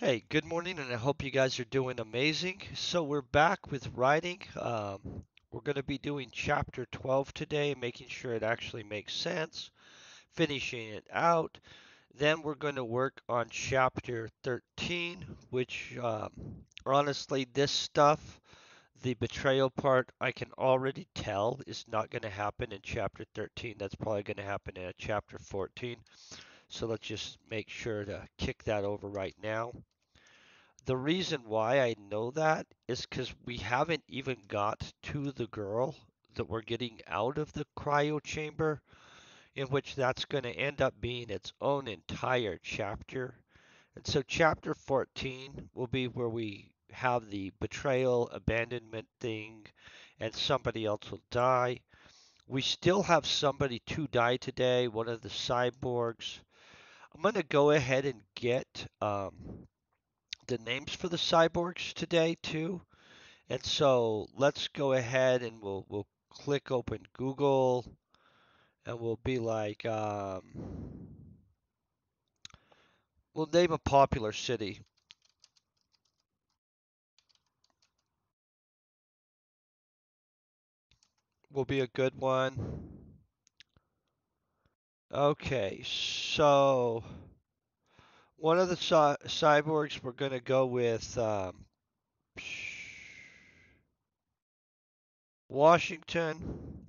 Hey, good morning, and I hope you guys are doing amazing. So we're back with writing. We're going to be doing chapter 12 today, making sure it actually makes sense, finishing it out. Then we're going to work on chapter 13, which honestly, this stuff, the betrayal part, I can already tell is not going to happen in chapter 13. That's probably going to happen in chapter 14. So let's just make sure to kick that over right now. The reason why I know that is because we haven't even got to the girl that we're getting out of the cryo chamber, in which that's going to end up being its own entire chapter. And so, chapter 14 will be where we have the betrayal, abandonment thing, and somebody else will die. We still have somebody to die today, one of the cyborgs. I'm going to go ahead and get the names for the cyborgs today too. And so let's go ahead and we'll click open Google and we'll be like we'll name a popular city. Will be a good one. Okay, so one of the cyborgs we're gonna go with Washington.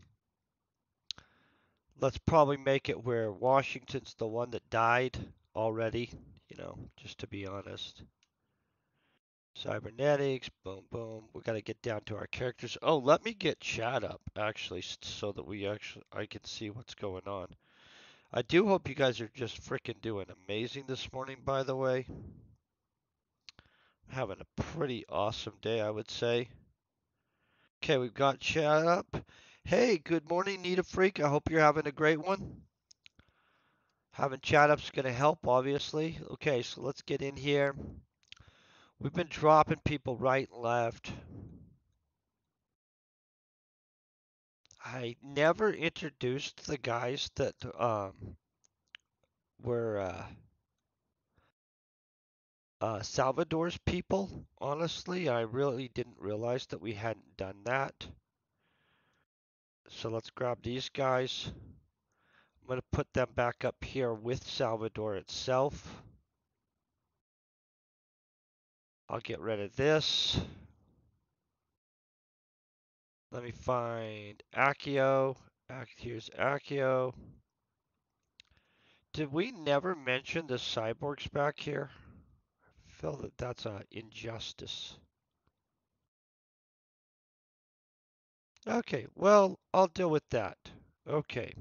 Let's probably make it where Washington's the one that died already, just to be honest. Cybernetics, boom, boom. We got to get down to our characters. Oh, let me get chat up actually, so that I can see what's going on. I do hope you guys are just freaking doing amazing this morning. By the way, having a pretty awesome day, I would say. Okay, we've got chat up. Hey, good morning, Nita Freak. I hope you're having a great one. Having chat up's gonna help, obviously. Okay, so let's get in here. We've been dropping people right and left. I never introduced the guys that were Salvador's people. Honestly, I really didn't realize that we hadn't done that. So let's grab these guys. I'm going to put them back up here with Salvador itself. I'll get rid of this. Let me find Accio. Here's Accio. Did we never mention the cyborgs back here? I feel that that's an injustice. Okay, well, I'll deal with that. Okay,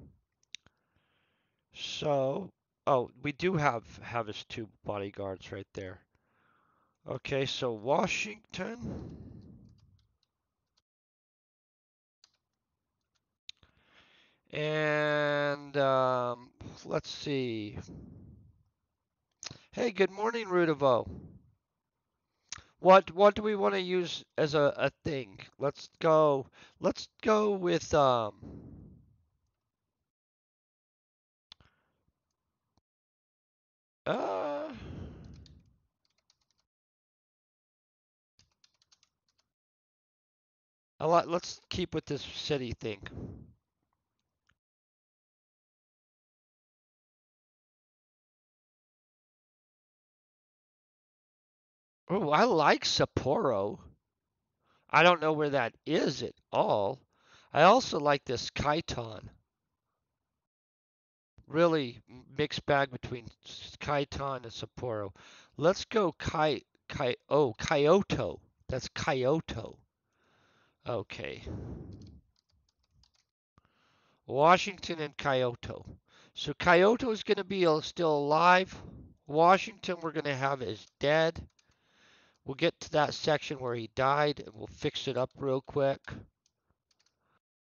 so, oh, we do have his two bodyguards right there. Okay, so Washington, and let's see. Hey, good morning, Rudavo. What do we want to use as a thing? Let's go with uh let's keep with this city thing. Oh, I like Sapporo. I don't know where that is at all. I also like this Kaiton. Really mixed bag between Kaiton and Sapporo. Let's go Kyoto. That's Kyoto. Okay. Washington and Kyoto. So Kyoto is going to be still alive. Washington we're going to have is dead. We'll get to that section where he died and we'll fix it up real quick.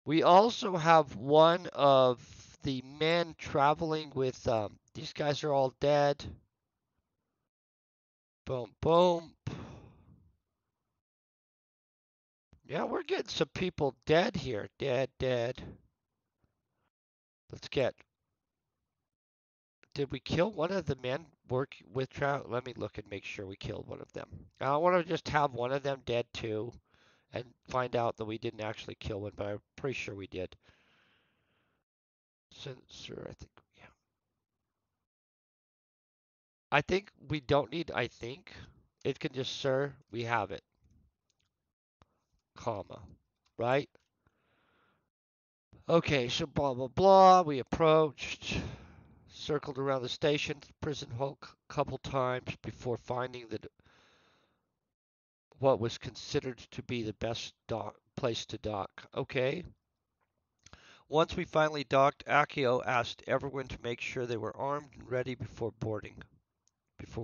We also have one of the men traveling with, these guys are all dead. Boom, boom. Yeah, we're getting some people dead here. Dead, dead. Let's get. Did we kill one of the men work with trout. Let me look and make sure we killed one of them. I don't want to just have one of them dead too and find out that we didn't actually kill one, but I'm pretty sure we did. Sensor, I think. Yeah. I think we don't need I think. It can just, sir, we have it, comma, right? Okay, so blah, blah, blah. We approached, circled around the station, prison hulk a couple times before finding that what was considered to be the best place to dock. Okay. Once we finally docked, Akio asked everyone to make sure they were armed and ready before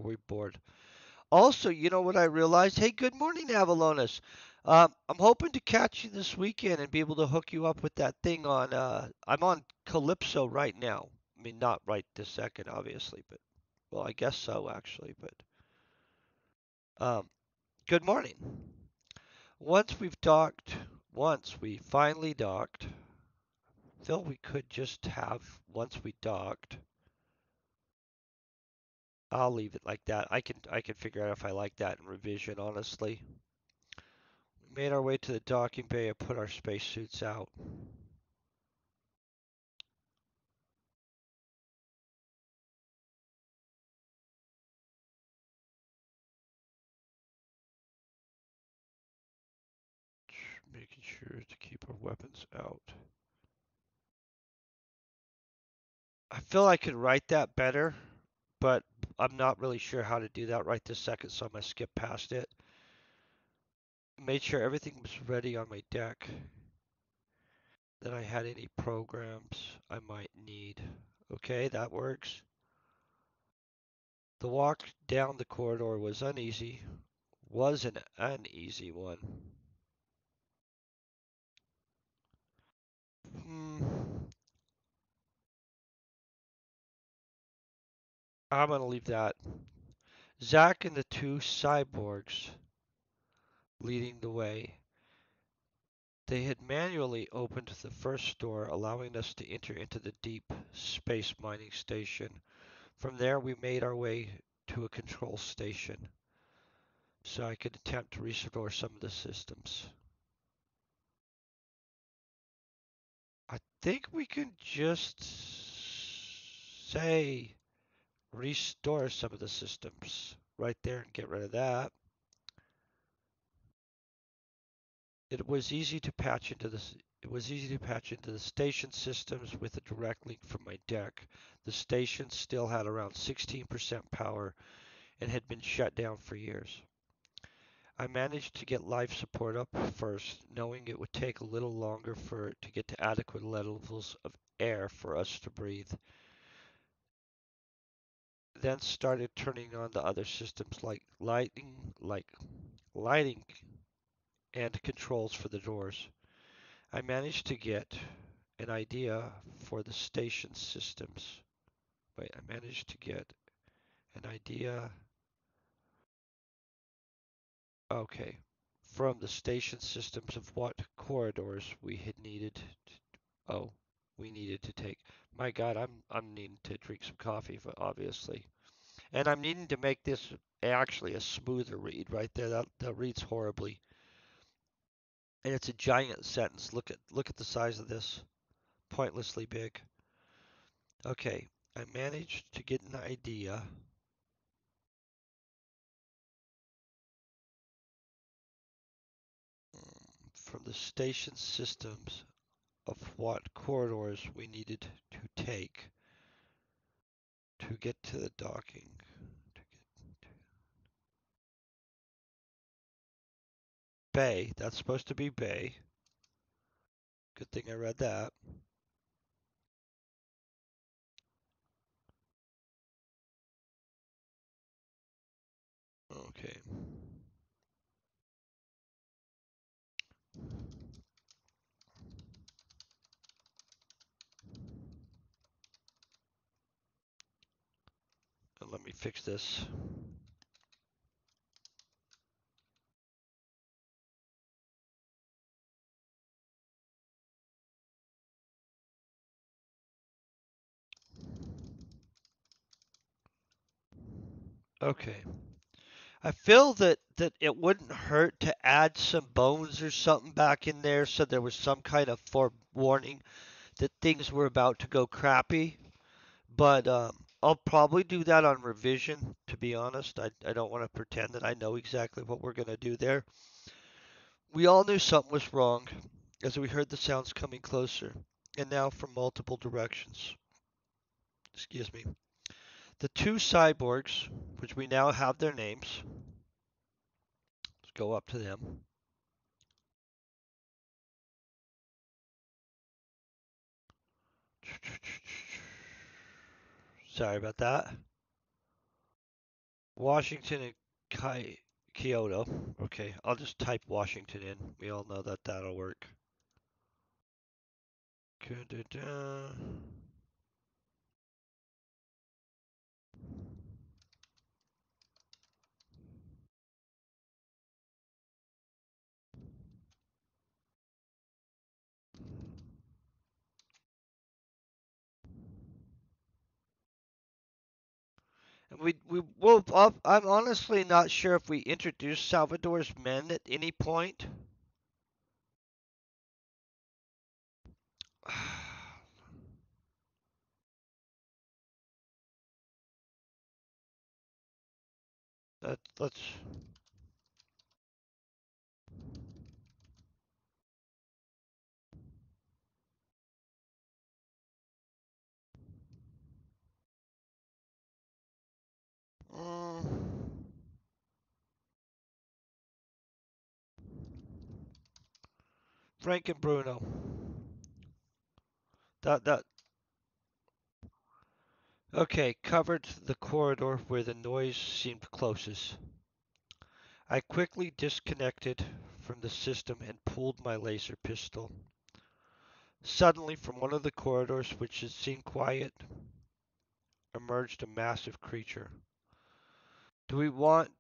we board. Also, you know what I realized? Hey, good morning, Avalonus. I'm hoping to catch you this weekend and be able to hook you up with that thing on. I'm on Calypso right now. I mean, not right this second, obviously, but well, I guess so actually. But um, good morning. Once we've docked, once we finally docked, Phil, we could just have once we docked. I'll leave it like that. I can figure out if I like that in revision, honestly. We made our way to the docking bay and put our spacesuits out. Making sure to keep our weapons out. I feel I could write that better, but I'm not really sure how to do that right this second, so I'm gonna skip past it. Made sure everything was ready on my deck. That I had any programs I might need. Okay, that works. The walk down the corridor was uneasy. Was an uneasy one. Hmm. I'm gonna leave that. Zack and the two cyborgs leading the way. They had manually opened the first door, allowing us to enter into the deep space mining station. From there, we made our way to a control station so I could attempt to restore some of the systems. I think we can just say restore some of the systems right there and get rid of that. It was easy to patch into the station systems with a direct link from my deck. The station still had around 16% power and had been shut down for years. I managed to get life support up first, knowing it would take a little longer for it to get to adequate levels of air for us to breathe. Then started turning on the other systems like lighting and controls for the doors. I managed to get an idea for the station systems. Wait, I managed to get an idea, okay, from the station systems of what corridors we had needed oh, we needed to take. My God, I'm needing to drink some coffee, obviously. And I'm needing to make this actually a smoother read right there. That reads horribly. And it's a giant sentence. Look at the size of this. Pointlessly big. Okay, I managed to get an idea from the station systems of what corridors we needed to take to get to the docking. Bay, that's supposed to be Bay. Good thing I read that. Okay. Let me fix this. Okay. I feel that it wouldn't hurt to add some bones or something back in there so there was some kind of forewarning that things were about to go crappy. But I'll probably do that on revision, to be honest. I don't want to pretend that I know exactly what we're going to do there. We all knew something was wrong as we heard the sounds coming closer, and now from multiple directions. Excuse me. The two cyborgs, which we now have their names, let's go up to them. Sorry about that. Washington and Kyoto. Okay, I'll just type Washington in. We all know that that'll work. Da-da-da. And I'm honestly not sure if we introduced Salvador's men at any point. Let's. Mm, Frank and Bruno. That. Okay, covered the corridor where the noise seemed closest. I quickly disconnected from the system and pulled my laser pistol. Suddenly, from one of the corridors, which had seemed quiet, emerged a massive creature. Do we want.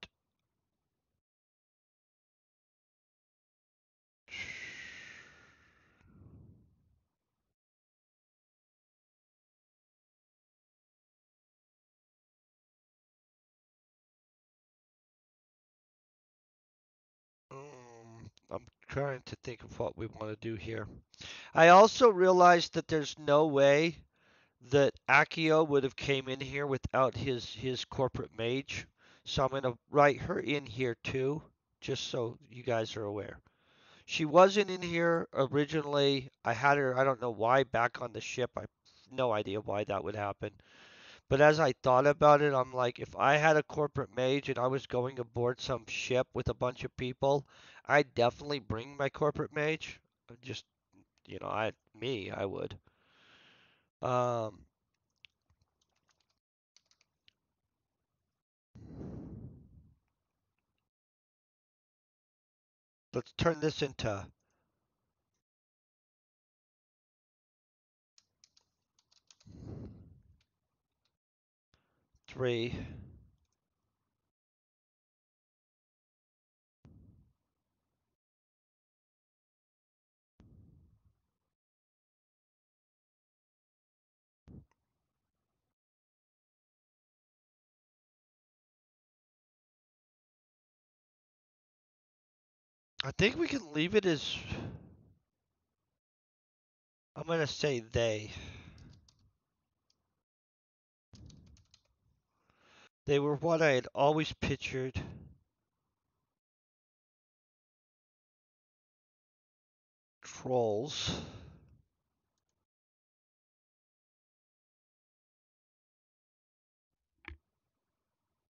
I'm trying to think of what we want to do here. I also realized that there's no way that Akio would have came in here without his corporate mage. So I'm gonna write her in here too, just so you guys are aware. She wasn't in here originally. I had her, I don't know why, back on the ship. I have no idea why that would happen. But as I thought about it, I'm like, if I had a corporate mage and I was going aboard some ship with a bunch of people, I'd definitely bring my corporate mage. Just, I would. Um, let's turn this into 3. I think we can leave it as, I'm gonna say they. They were what I had always pictured trolls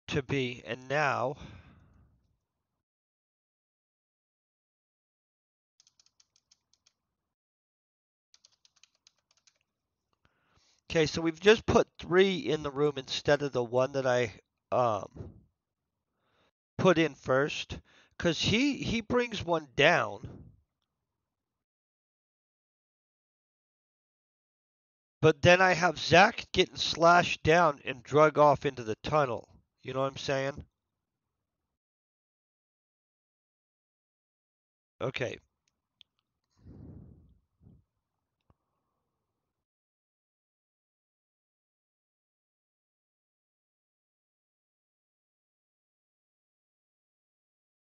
to be, and now. Okay, so we've just put 3 in the room instead of the one that I um put in first, cause he brings one down, but then I have Zach getting slashed down and drug off into the tunnel. You know what I'm saying? Okay.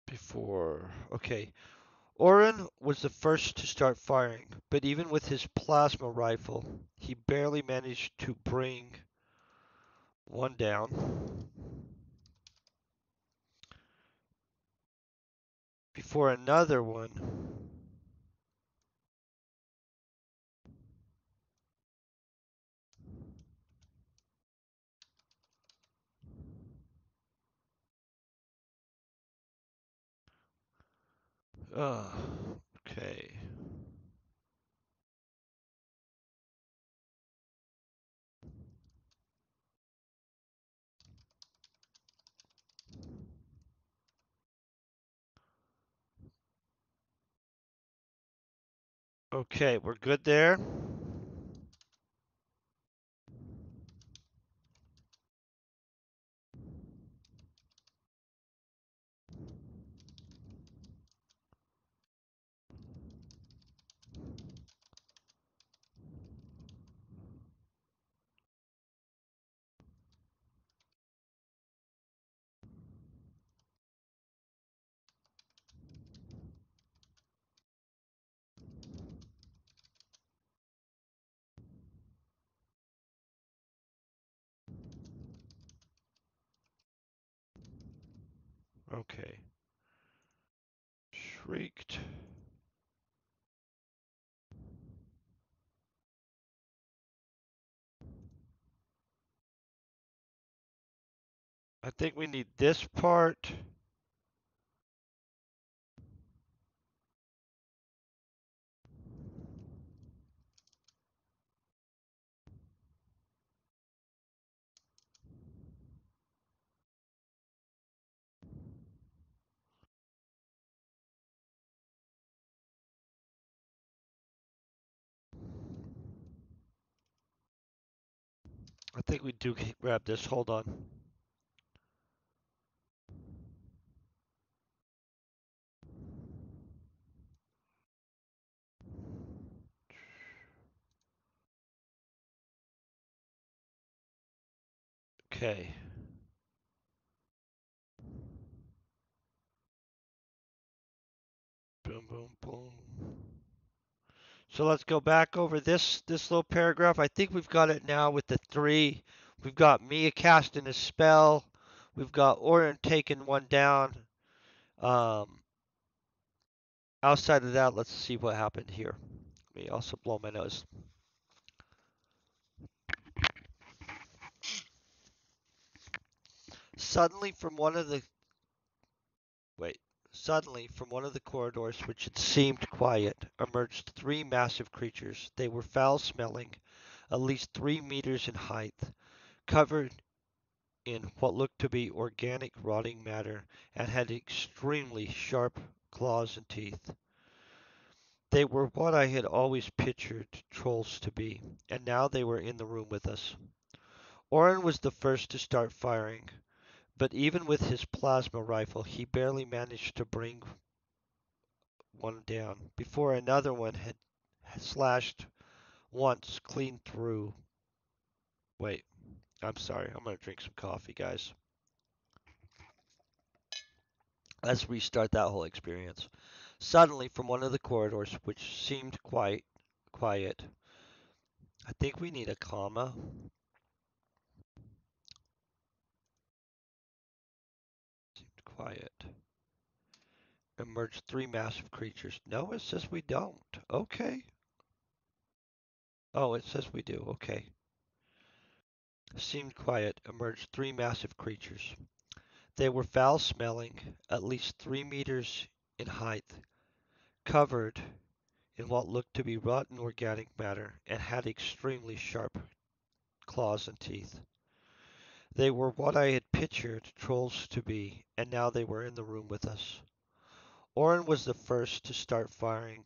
Before. Okay. Oren was the first to start firing, but even with his plasma rifle, he barely managed to bring one down before another one. Uh, okay. Okay, we're good there. Okay. Shrieked. I think we need this part. I think we do grab this. Hold on. Okay. Boom, boom, boom. So let's go back over this little paragraph. I think we've got it now with the three. We've got Mia casting a spell. We've got Orin taking one down. Um, outside of that, let's see what happened here. Let me also blow my nose. Suddenly from one of the wait. Suddenly, from one of the corridors, which had seemed quiet, emerged three massive creatures. They were foul-smelling, at least 3 meters in height, covered in what looked to be organic rotting matter, and had extremely sharp claws and teeth. They were what I had always pictured trolls to be, and now they were in the room with us. Orin was the first to start firing, but even with his plasma rifle, he barely managed to bring one down before another one had slashed once clean through. Wait, I'm sorry. I'm going to drink some coffee, guys. Let's restart that whole experience. Suddenly, from one of the corridors, which seemed quite quiet, I think we need a comma. Seemed quiet. Emerged three massive creatures. No, it says we don't. Okay. Oh, it says we do. Okay. Seemed quiet. Emerged three massive creatures. They were foul smelling, at least 3 meters in height, covered in what looked to be rotten organic matter, and had extremely sharp claws and teeth. They were what I had pictured trolls to be, and now they were in the room with us. Orin was the first to start firing,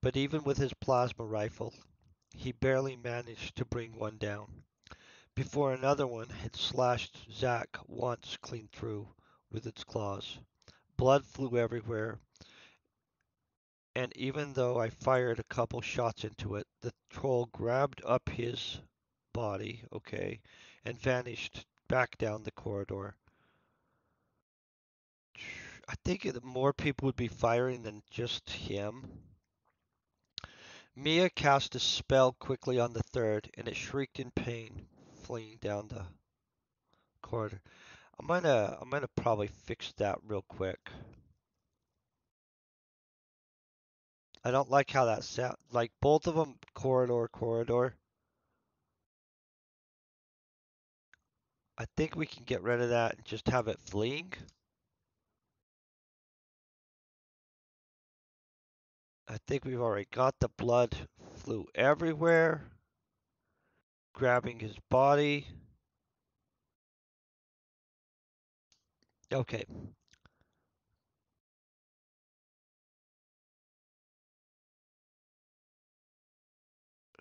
but even with his plasma rifle, he barely managed to bring one down, before another one had slashed Zack once clean through with its claws. Blood flew everywhere, and even though I fired a couple shots into it, the troll grabbed up his body, okay, and vanished back down the corridor. I think more people would be firing than just him. Mia cast a spell quickly on the third, and it shrieked in pain, fleeing down the corridor. I'm gonna probably fix that real quick. I don't like how that sound. Like both of them, corridor, corridor. I think we can get rid of that and just have it fleeing. I think we've already got the blood flew everywhere, grabbing his body. Okay,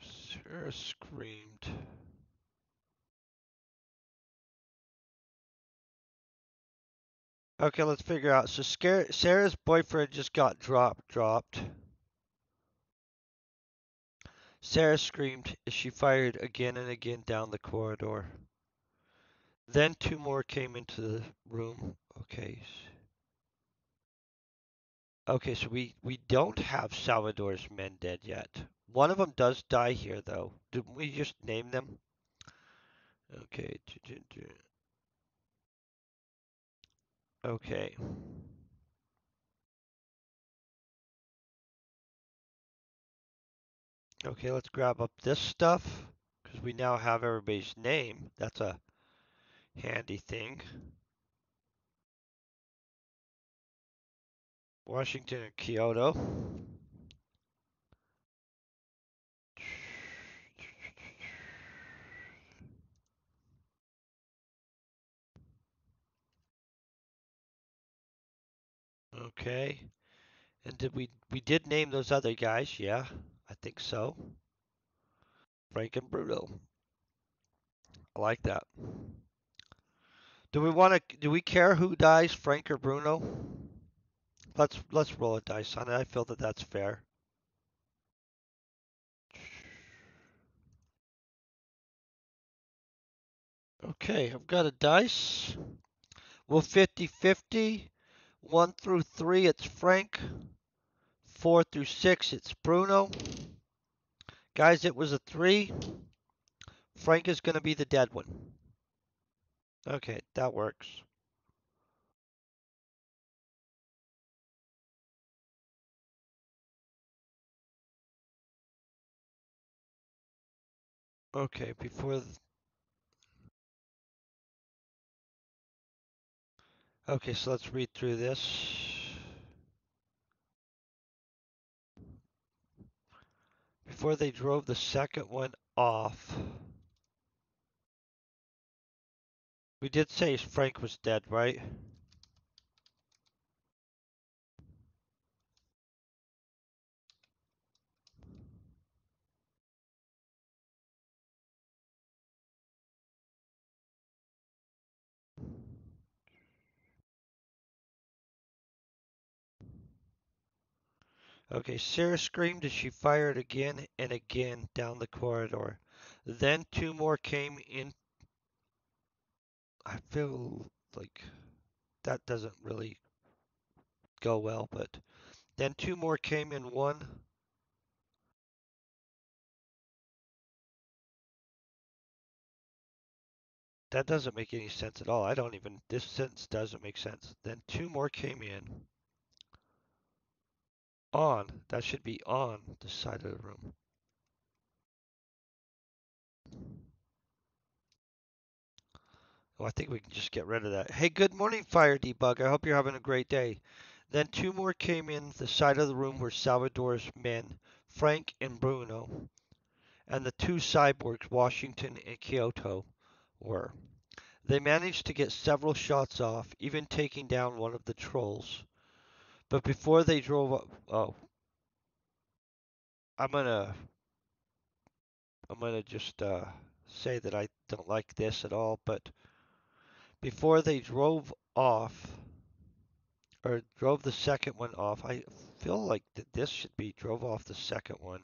Sarah screamed. Okay, let's figure out. So Sarah's boyfriend just got dropped. Sarah screamed as she fired again and again down the corridor. Then two more came into the room. Okay. Okay, so we don't have Salvador's men dead yet. One of them does die here, though. Didn't we just name them? Okay. Okay. Okay, let's grab up this stuff because we now have everybody's name. That's a handy thing. Washington and Kyoto. Okay. And we did name those other guys? Yeah, I think so. Frank and Bruno. I like that. Do we care who dies, Frank or Bruno? Let's roll a dice on it. I feel that that's fair. Okay, I've got a dice. We'll 50-50. 1 through 3, it's Frank. 4 through 6, it's Bruno. Guys, it was a 3. Frank is going to be the dead one. Okay, that works. Okay, Okay, so let's read through this. Before they drove the second one off. We did say Frank was dead, right? Okay, Sarah screamed as she fired again and again down the corridor. Then two more came in. I feel like that doesn't really go well, but then two more came in one. That doesn't make any sense at all. I don't even, this sentence doesn't make sense. Then two more came in on, that should be on the side of the room. Oh, I think we can just get rid of that. Hey, good morning, Fire Debug. I hope you're having a great day. Then two more came in the side of the room where Salvador's men, Frank and Bruno, and the two cyborgs, Washington and Kyoto, were. They managed to get several shots off, even taking down one of the trolls. But before they drove up, oh, I'm gonna, I'm gonna just say that I don't like this at all. But before they drove off, or drove the second one off. I feel like this should be drove off the second one.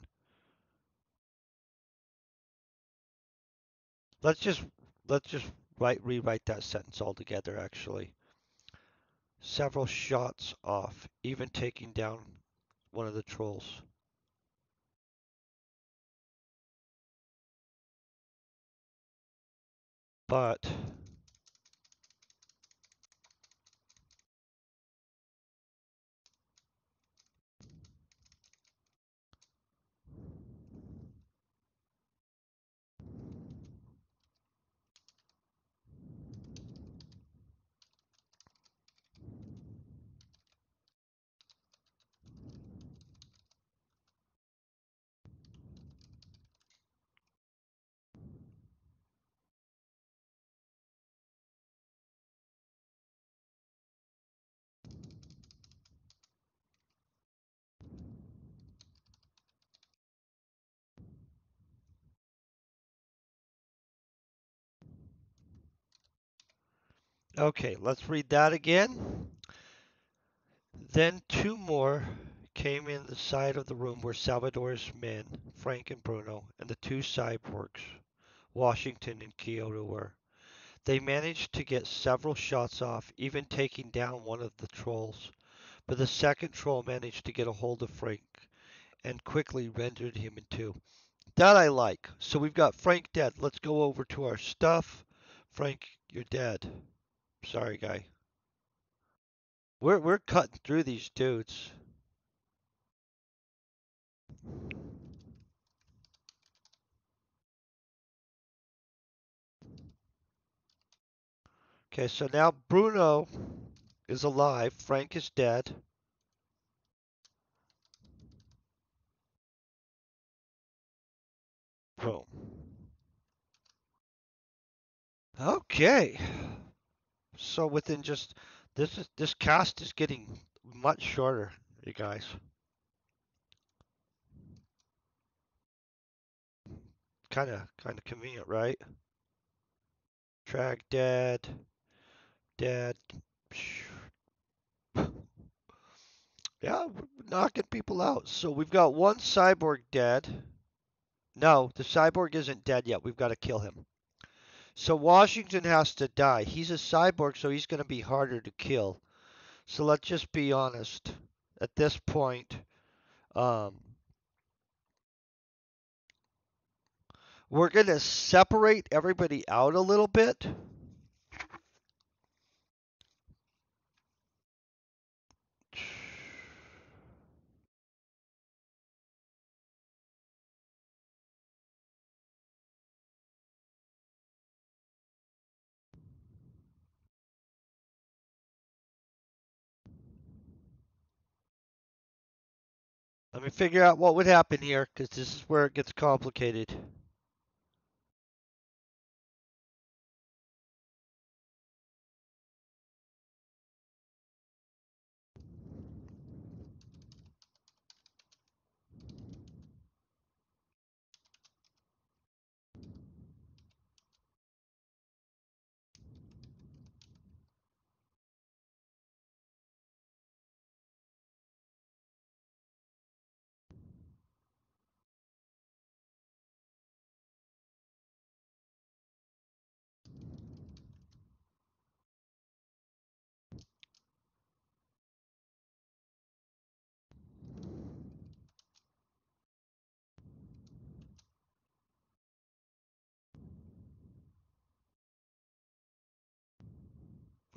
Let's just let's just rewrite that sentence altogether actually. several shots off, even taking down one of the trolls. But okay, let's read that again. Then two more came in the side of the room where Salvador's men, Frank and Bruno, and the two cyborgs, Washington and Kyoto, were. They managed to get several shots off, even taking down one of the trolls. But the second troll managed to get a hold of Frank and quickly rendered him in two. That I like. So we've got Frank dead. Let's go over to our stuff. Frank, you're dead. Sorry, guy. We're cutting through these dudes. Okay, so now Bruno is alive. Frank is dead. Boom. Okay. So within just this cast is getting much shorter, you guys. Kind of convenient, right? Track dead, dead. Yeah, we're knocking people out. So we've got one cyborg dead. No, the cyborg isn't dead yet. We've got to kill him. So Washington has to die. He's a cyborg, so he's going to be harder to kill. So let's just be honest. At this point, um, we're going to separate everybody out a little bit. Let me figure out what would happen here, because this is where it gets complicated.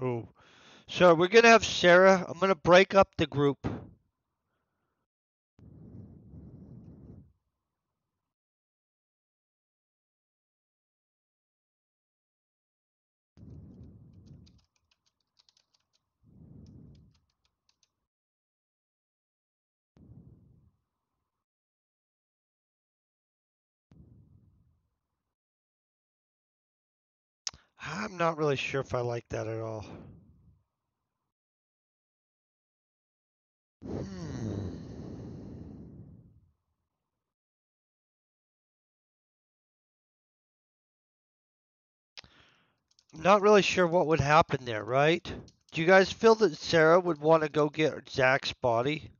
Oh. So we're going to have Sarah. I'm going to break up the group. I'm not really sure if I like that at all. Hmm. I'm not really sure what would happen there, right? Do you guys feel that Sarah would want to go get Zach's body?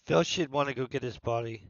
Phil should want to go get his body.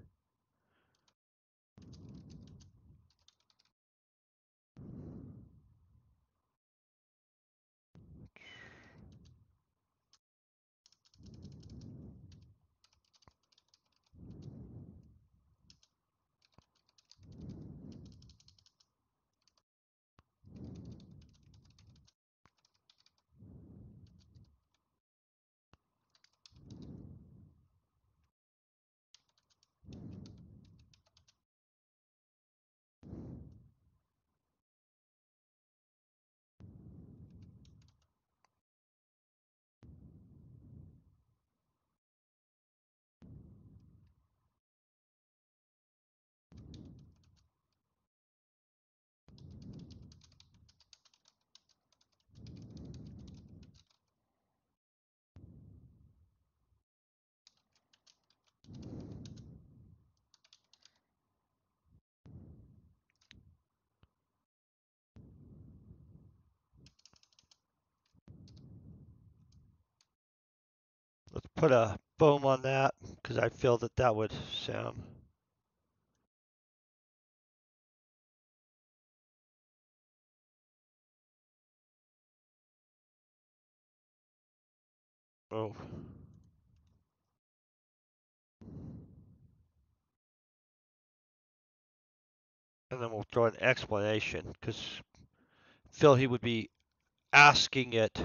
Let's put a boom on that because I feel that that would sound. Oh. And then we'll throw an explanation because Phil, he would be asking it,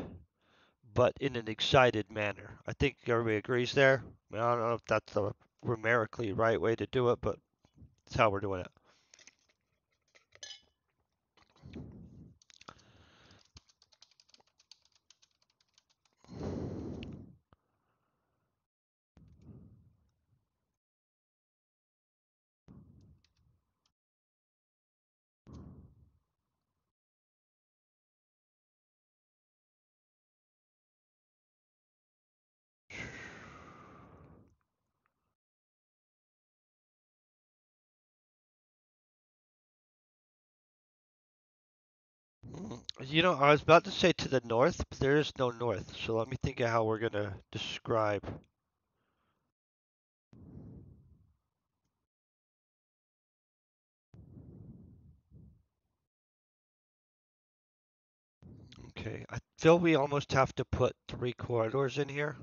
but in an excited manner. I think everybody agrees there. I mean, I don't know if that's the grammatically right way to do it, but it's how we're doing it. You know, I was about to say to the north, but there is no north. So let me think of how we're going to describe. Okay, I feel we almost have to put 3 corridors in here.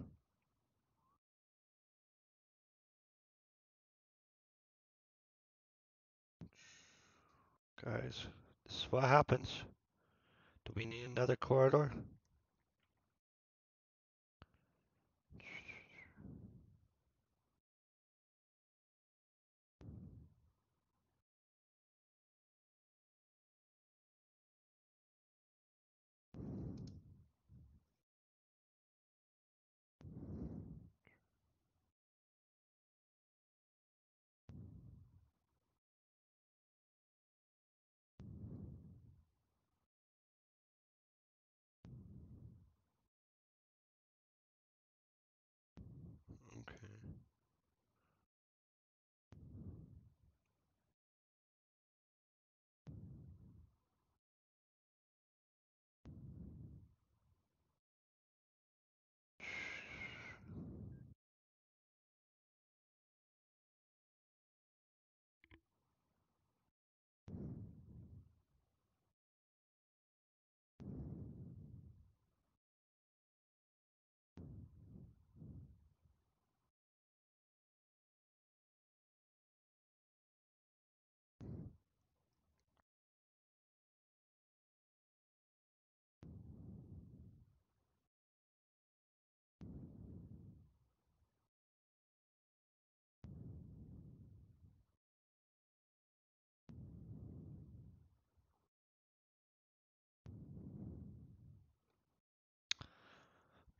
Guys, this is what happens. Do we need another corridor? Okay.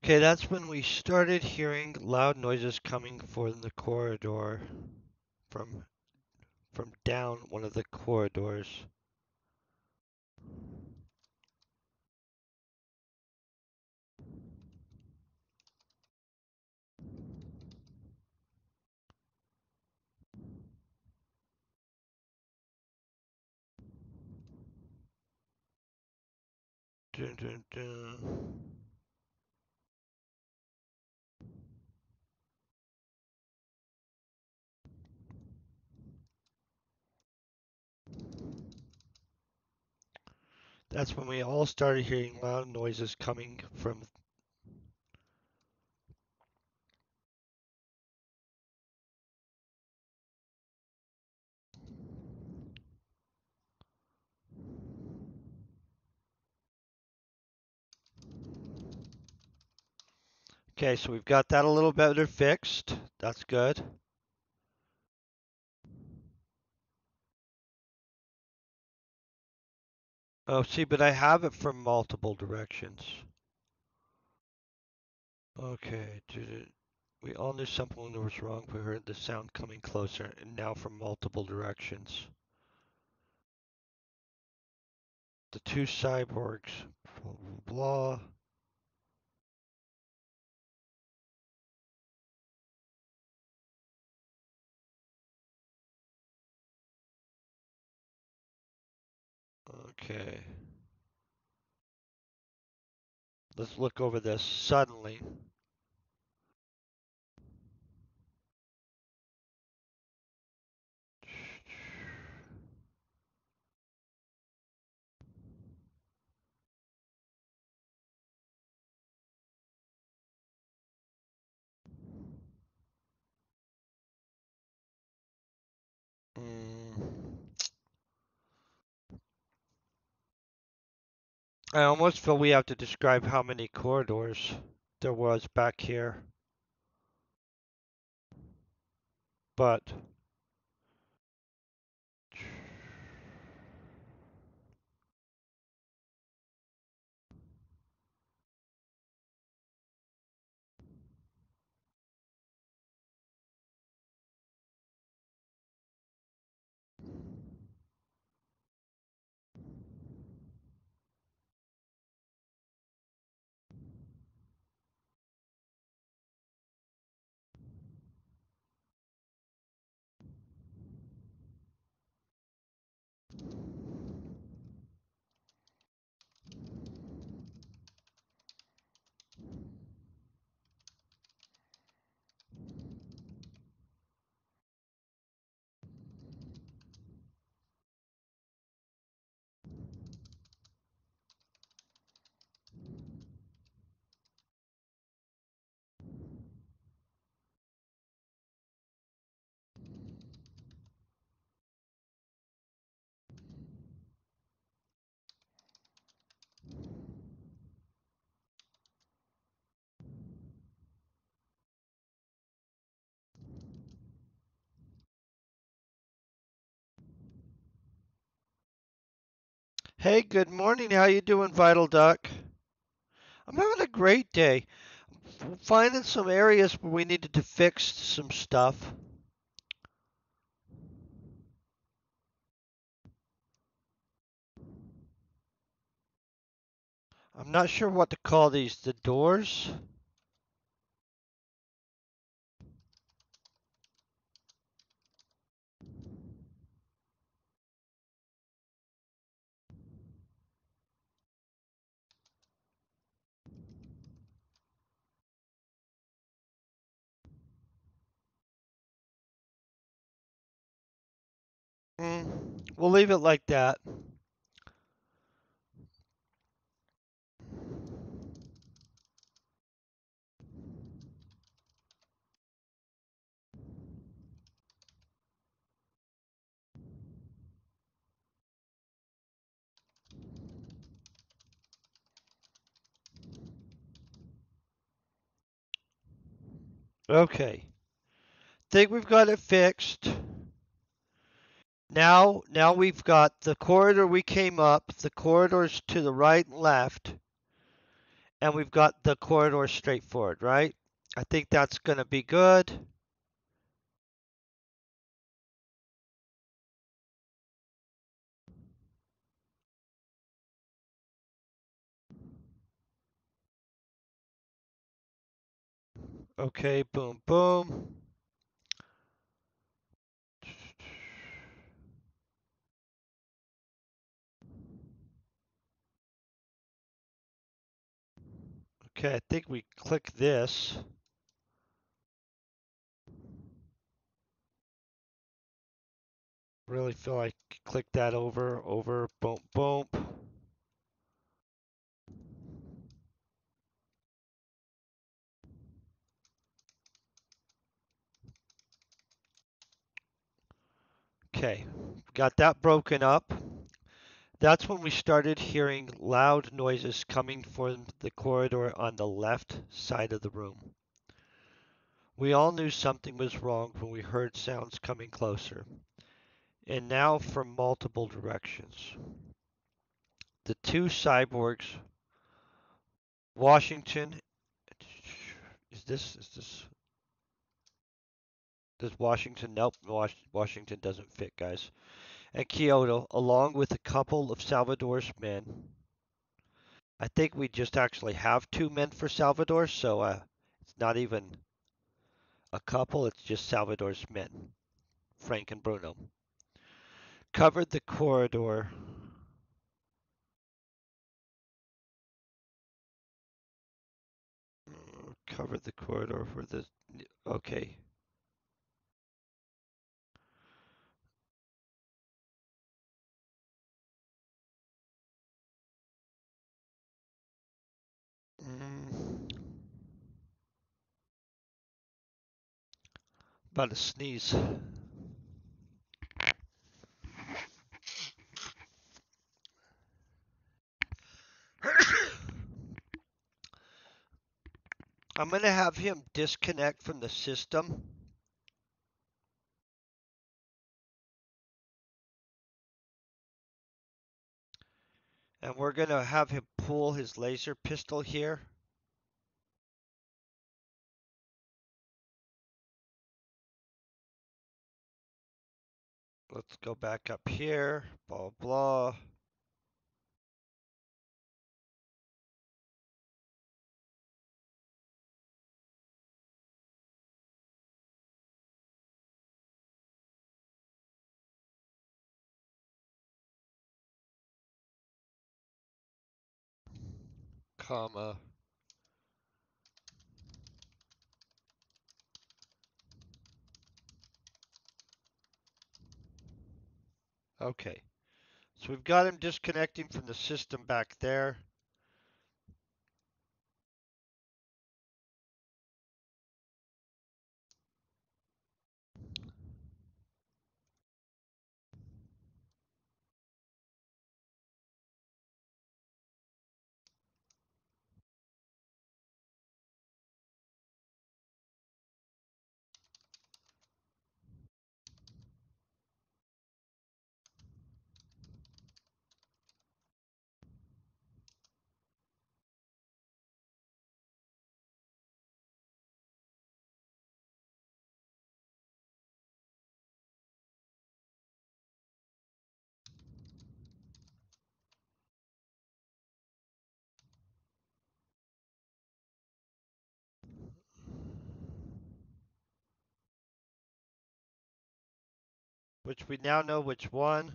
Okay, that's when we started hearing loud noises coming from the corridor, from from down one of the corridors. Dun, dun, dun. That's when we all started hearing loud noises coming from. Okay, so we've got that a little better fixed. That's good. Oh, see, but I have it from multiple directions. Okay, we all knew something was wrong. We heard the sound coming closer, and now from multiple directions. The two cyborgs. Blah, blah, blah. Okay. Let's look over this. Suddenly. Mm, I almost feel we have to describe how many corridors there was back here. But. Hey, good morning. How you doing, Vital Duck? I'm having a great day. Finding some areas where we needed to fix some stuff. I'm not sure what to call these. The doors? We'll leave it like that. Okay. Think we've got it fixed. Now we've got the corridor we came up, the corridors to the right and left, and we've got the corridor straight forward, right? I think that's going to be good. Okay, boom, boom. Okay, I think we click this. Really feel like click that over, boom, boom. Okay, got that broken up. That's when we started hearing loud noises coming from the corridor on the left side of the room. We all knew something was wrong when we heard sounds coming closer, and now from multiple directions. The two cyborgs, Washington, is this, does Washington, nope, Washington doesn't fit, guys, and Kyoto, along with a couple of Salvador's men. I think we just actually have two men for Salvador, so it's not even a couple, it's just Salvador's men, Frank and Bruno. Covered the corridor. Covered the corridor for the. Okay. Mm, about to sneeze. I'm going to have him disconnect from the system. And we're going to have him pull his laser pistol here. Let's go back up here. Blah, blah. Comma. Okay. So we've got him disconnecting from the system back there. Which we now know which one.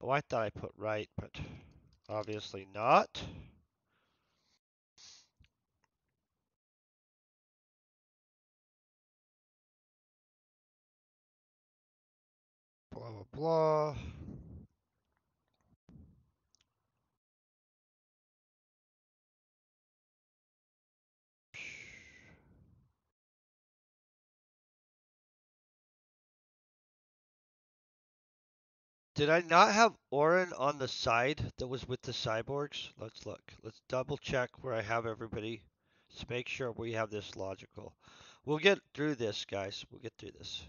Oh, I thought I put right, but obviously not. Blah, blah, blah. Did I not have Orin on the side that was with the cyborgs? Let's look. Let's double check where I have everybody. Let's make sure we have this logical. We'll get through this, guys. We'll get through this.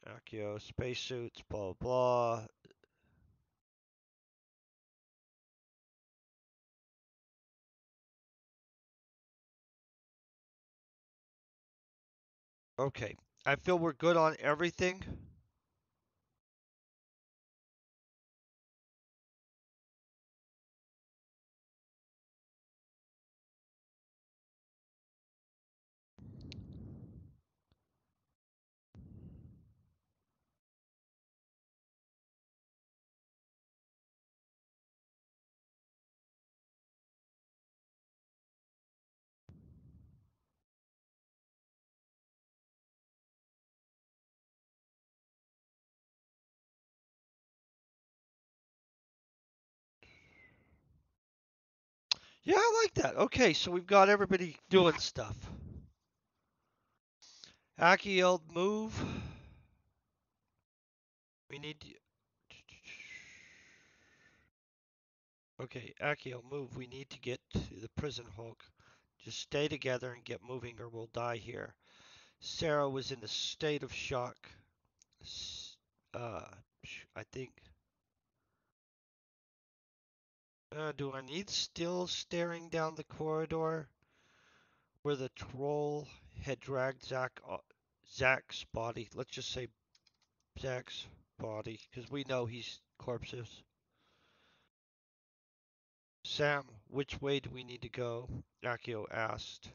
Accio, spacesuits, blah, blah. Okay. I feel we're good on everything. Yeah, I like that. Okay, so we've got everybody doing stuff. Achiel, move. We need to... Okay, Achiel, move. We need to get to the prison Hulk. Just stay together and get moving or we'll die here. Sarah was in a state of shock. Uh, I think. Do I need still staring down the corridor where the troll had dragged Zach's body? Let's just say Zach's body, because we know he's corpses. Sam, which way do we need to go? Akio asked.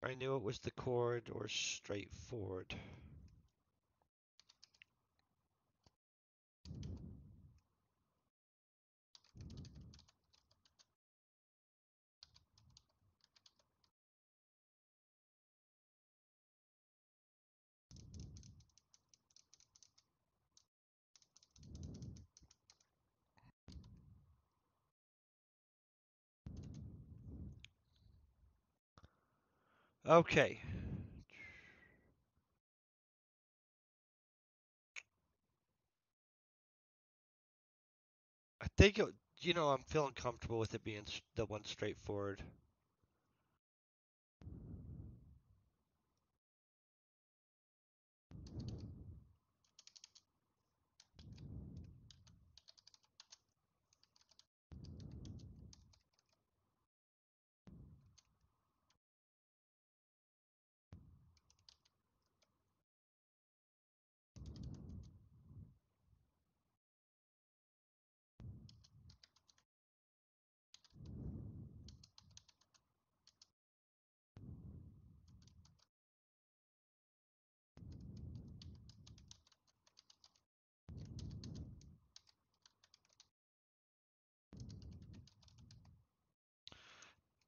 I knew it was the corridor straight forward. Okay. I think I'm feeling comfortable with it being the one straightforward.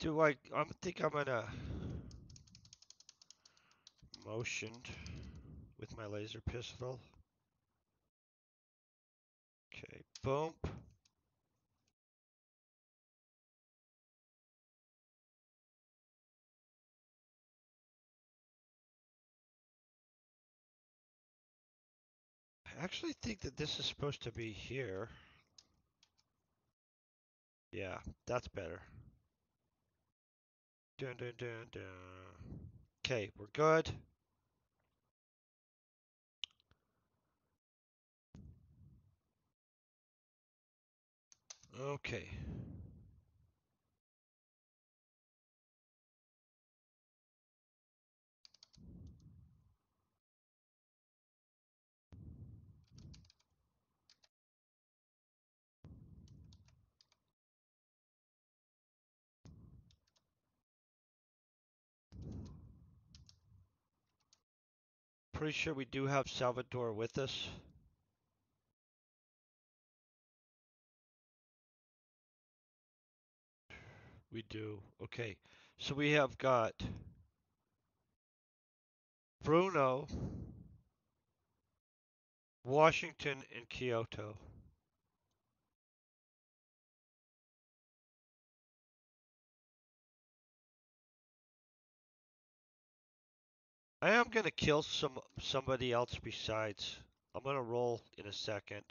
I think I'm gonna motioned with my laser pistol. Okay, boom. I actually think that this is supposed to be here. Yeah, that's better. Dun dun dun dun. Okay, we're good. Okay. Pretty sure we do have Salvador with us. We do. Okay. So we have got Bruno, Washington, and Kyoto. I am gonna kill somebody else besides. I'm gonna roll in a second.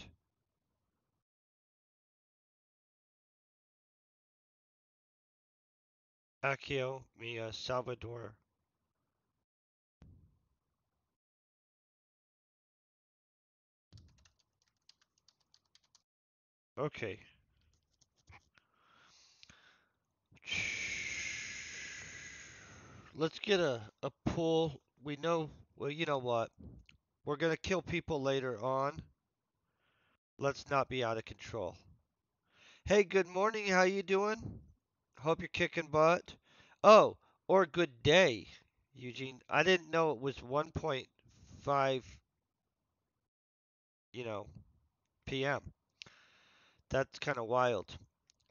Akio, Mia, Salvador. Okay. Let's get a pull. We know, well, you know what? We're gonna kill people later on. Let's not be out of control. Hey, good morning. How you doing? Hope you're kicking butt. Oh, or good day, Eugene. I didn't know it was 1.5, you know, p.m. That's kind of wild.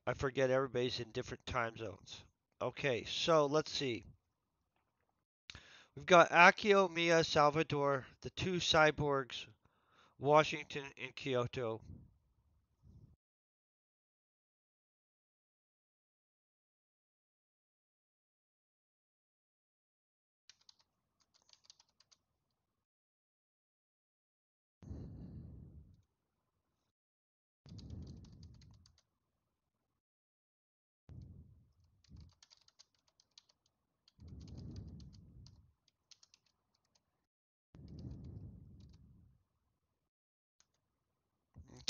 I forget everybody's in different time zones. Okay, so let's see. We've got Akio, Mia, Salvador, the two cyborgs, Washington and Kyoto.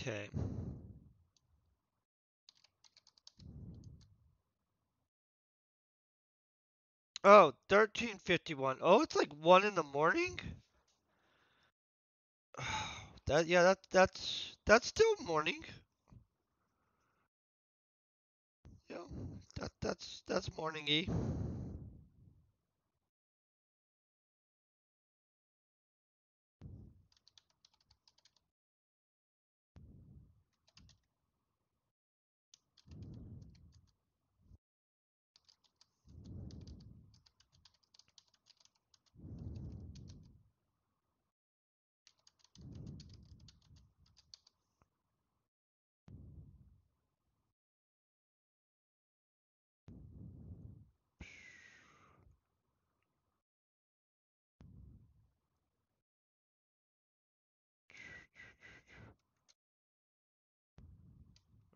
Okay. Oh, 13:51. Oh, it's like 1 in the morning? That yeah, that's still morning. Yeah. That's morningy.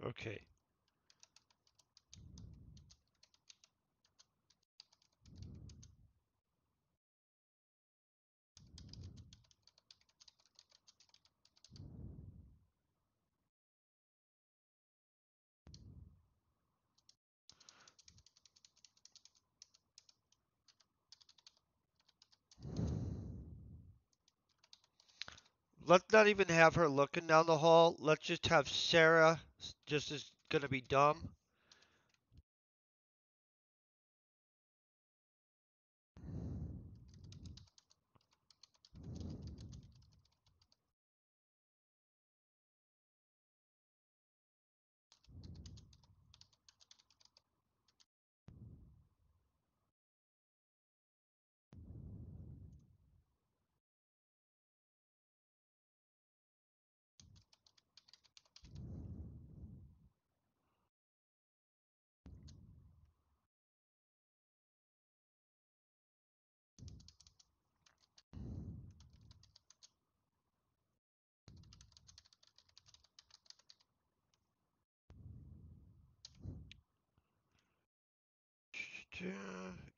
Okay. Let's not even have her looking down the hall. Let's just have Sarah just is gonna be dumb.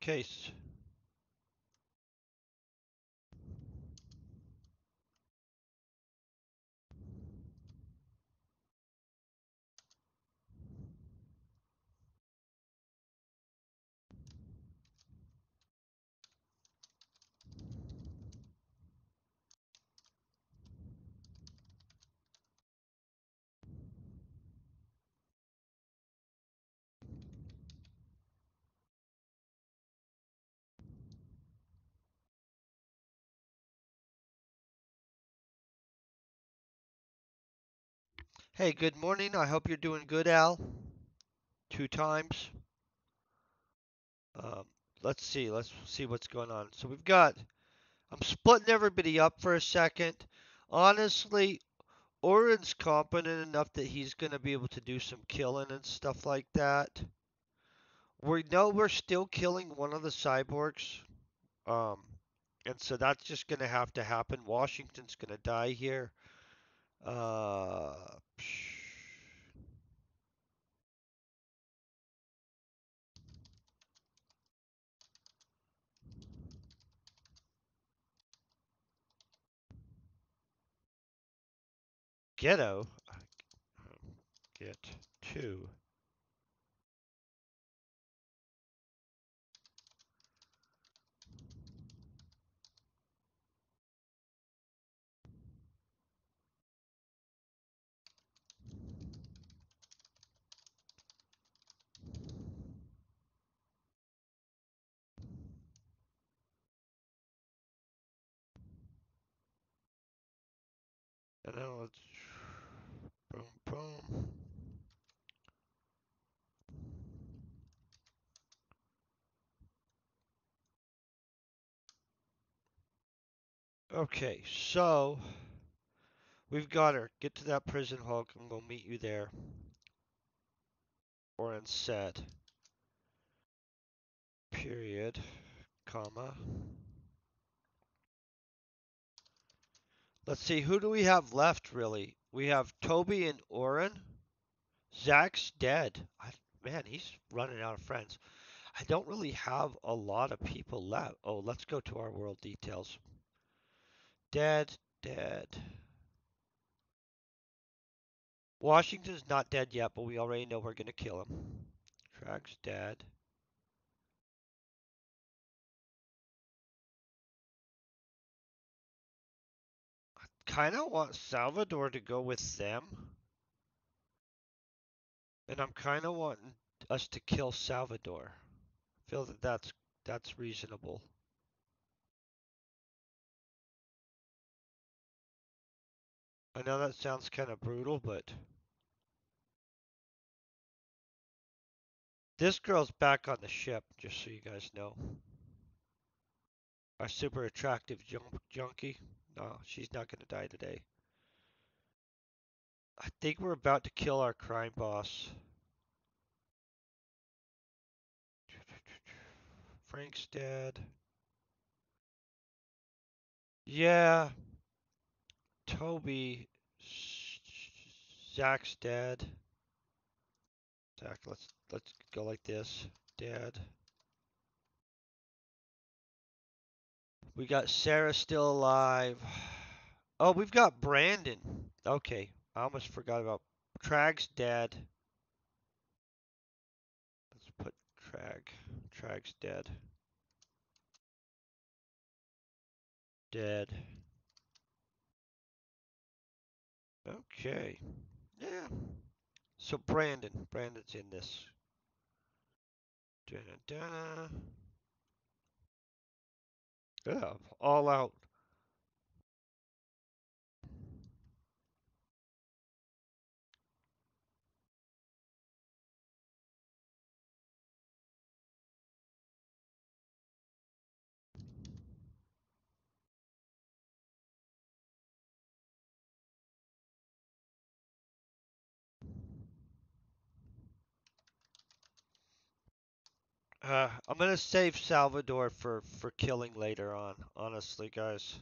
Case. Hey, good morning. I hope you're doing good, Al. 2 times. Um, let's see what's going on. So we've got. I'm splitting everybody up for a second. Honestly, Oren's competent enough that he's gonna be able to do some killing and stuff like that. We know we're still killing one of the cyborgs. Um, and so that's just gonna have to happen. Washington's gonna die here. Uh, Ghetto. Get two. And then let's boom boom. Okay, so we've got her. Get to that prison hulk and we'll meet you there. Or in set. Period. Comma. Let's see, who do we have left really? We have Toby and Oren. Zach's dead. Man, he's running out of friends. I don't really have a lot of people left. Oh, let's go to our world details. Dead, dead. Washington's not dead yet, but we already know we're gonna kill him. Trag's dead. Kinda want Salvador to go with them. And I'm kinda wanting us to kill Salvador. I feel that that's reasonable. I know that sounds kind of brutal, but this girl's back on the ship, just so you guys know. Our super attractive junkie. No, she's not gonna die today. I think we're about to kill our crime boss. Frank's dead. Yeah, Toby. Zach's dead. Zach, let's go like this. Dead. We got Sarah still alive. Oh, we've got Brandon. Okay, I almost forgot about Trag's dead. Let's put Trag. Trag's dead. Dead. Okay. Yeah. So Brandon's in this. Da-da-da. Yeah, all out. I'm gonna save Salvador for killing later on. Honestly, guys.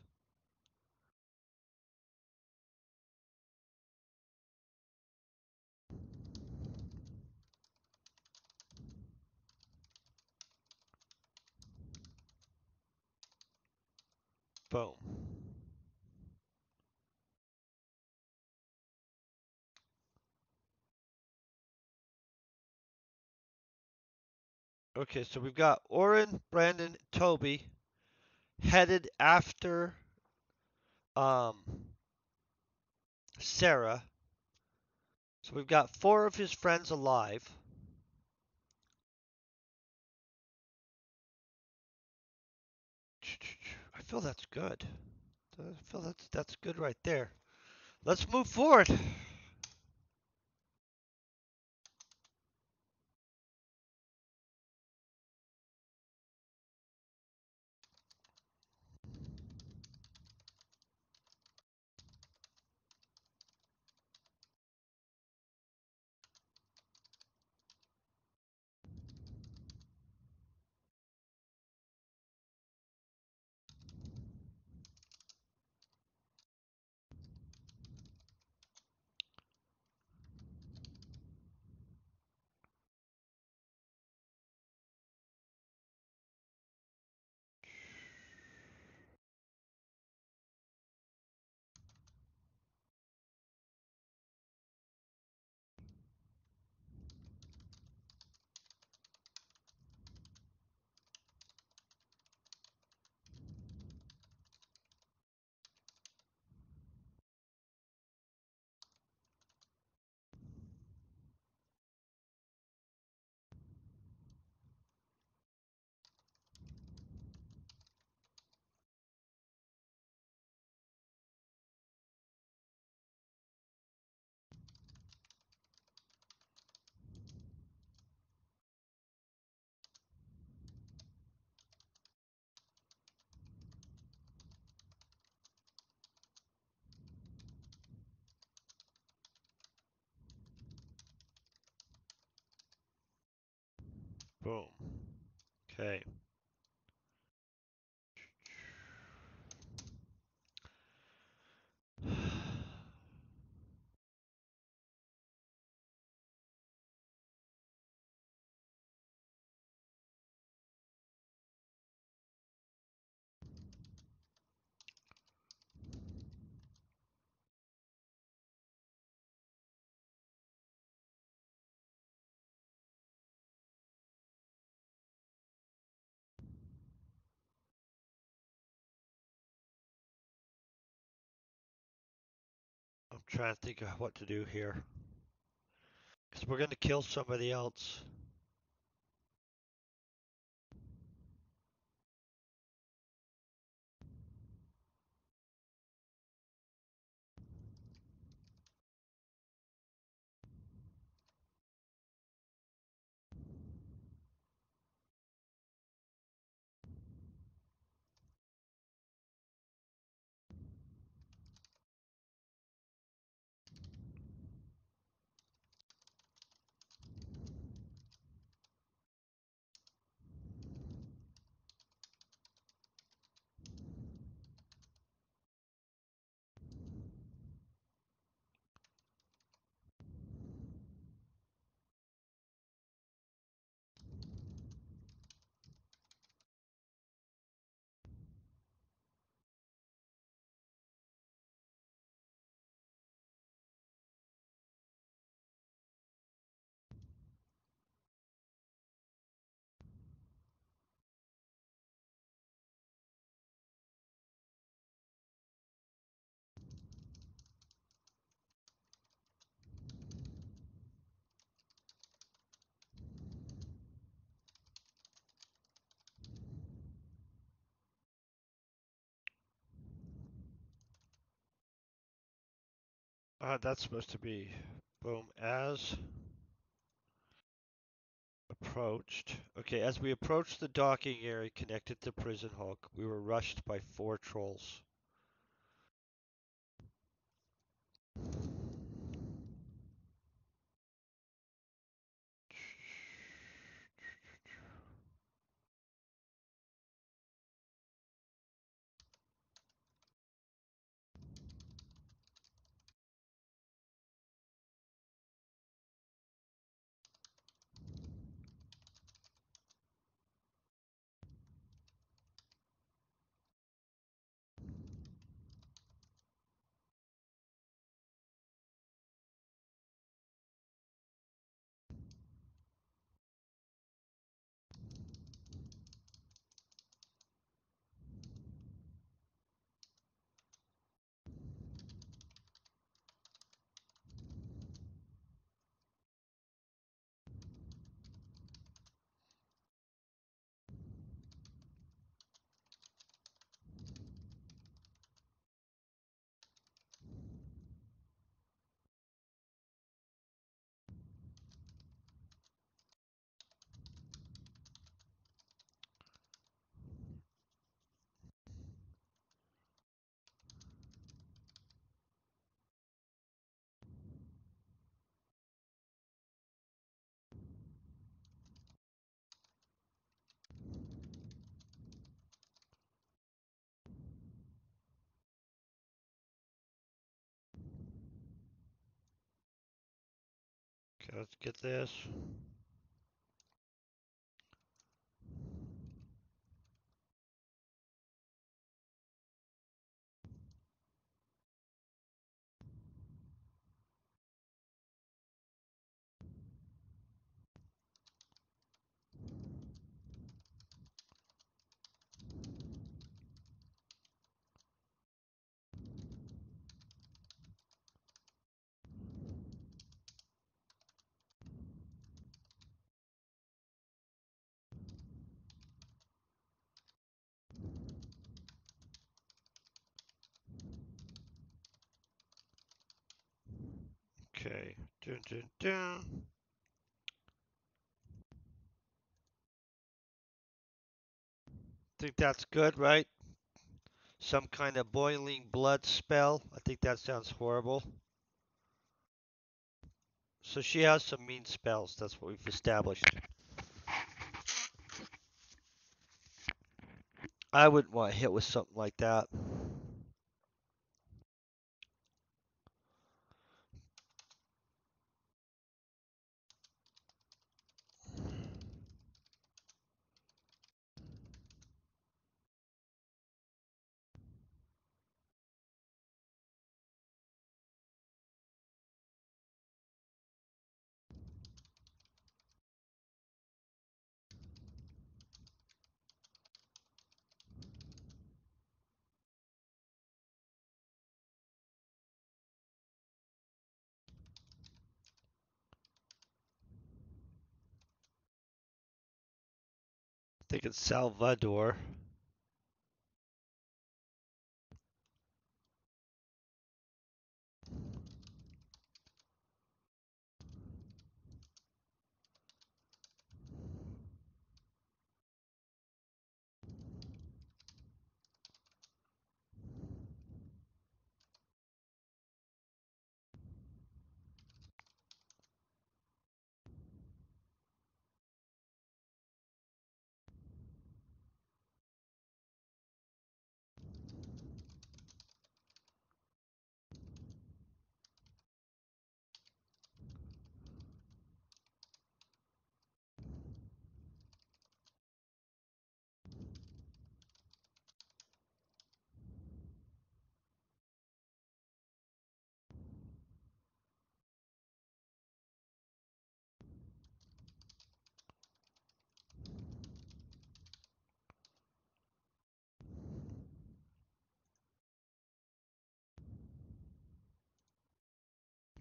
Boom. Okay, so we've got Oren, Brandon, Toby headed after um Sarah. So we've got four of his friends alive. I feel that's good. I feel that's good right there. Let's move forward. Boom. Okay. trying to think of what to do here. Because we're going to kill somebody else. That's supposed to be boom as approached. Okay, as we approached the docking area connected to Prison Hulk, we were rushed by 4 trolls. Okay, let's get this. Okay. Dun, dun, dun. Think that's good, right? Some kind of boiling blood spell. I think that sounds horrible. So she has some mean spells. That's what we've established. I wouldn't want to hit with something like that. think it's Salvador.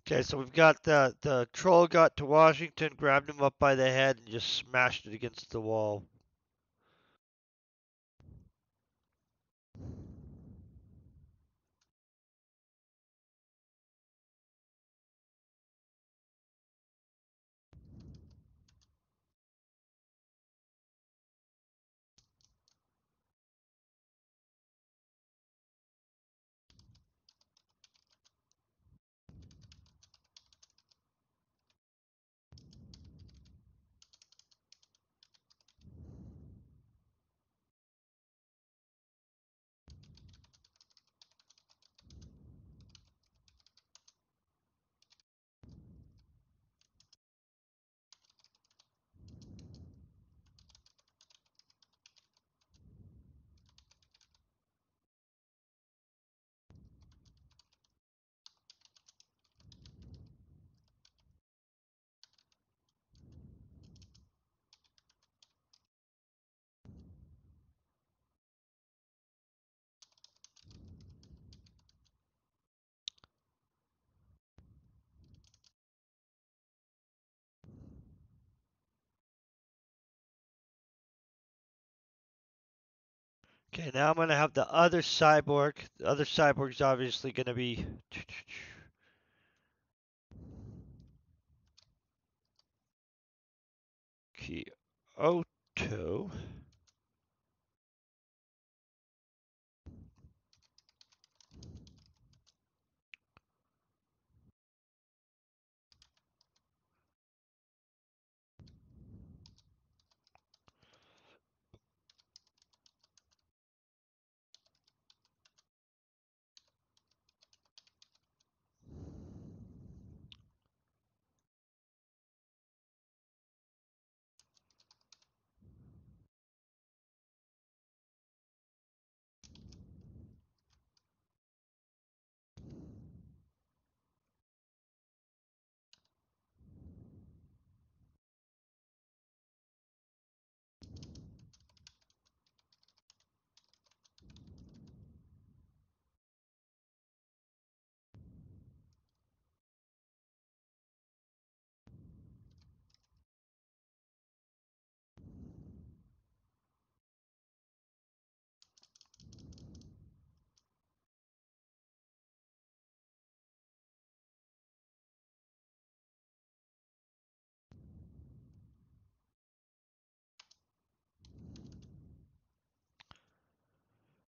Okay, so we've got the troll got to Washington, grabbed him up by the head, and just smashed it against the wall. Okay, now I'm gonna have the other cyborg. The other cyborg's obviously gonna be Kyoto.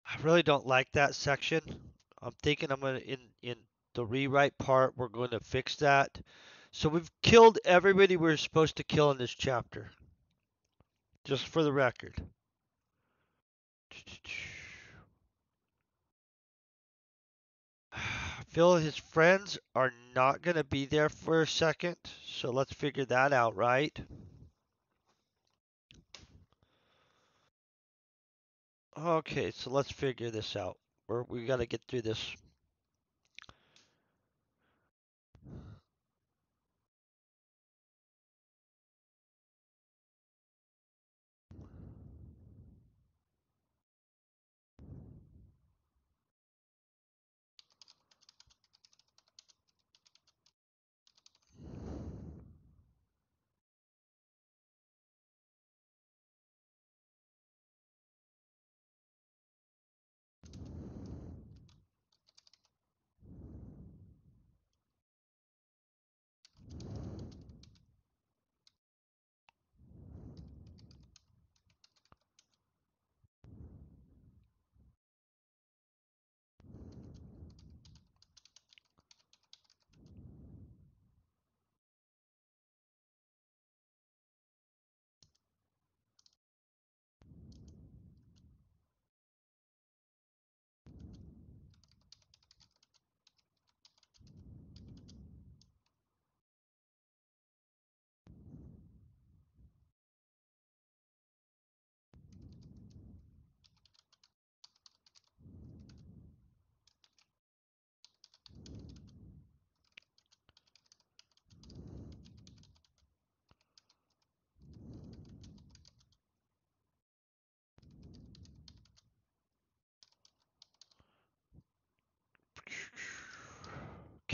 I really don't like that section. I'm thinking I'm gonna in the rewrite part we're going to fix that. So we've killed everybody we're supposed to kill in this chapter. Just for the record. Phil, his friends are not going to be there for a second, so let's figure that out, right? Okay, so let's figure this out. We got to get through this.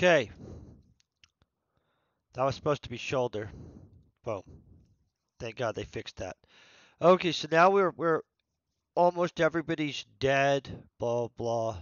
Okay, that was supposed to be shoulder. Boom. Thank God they fixed that. Okay, so now we're almost everybody's dead. Blah blah.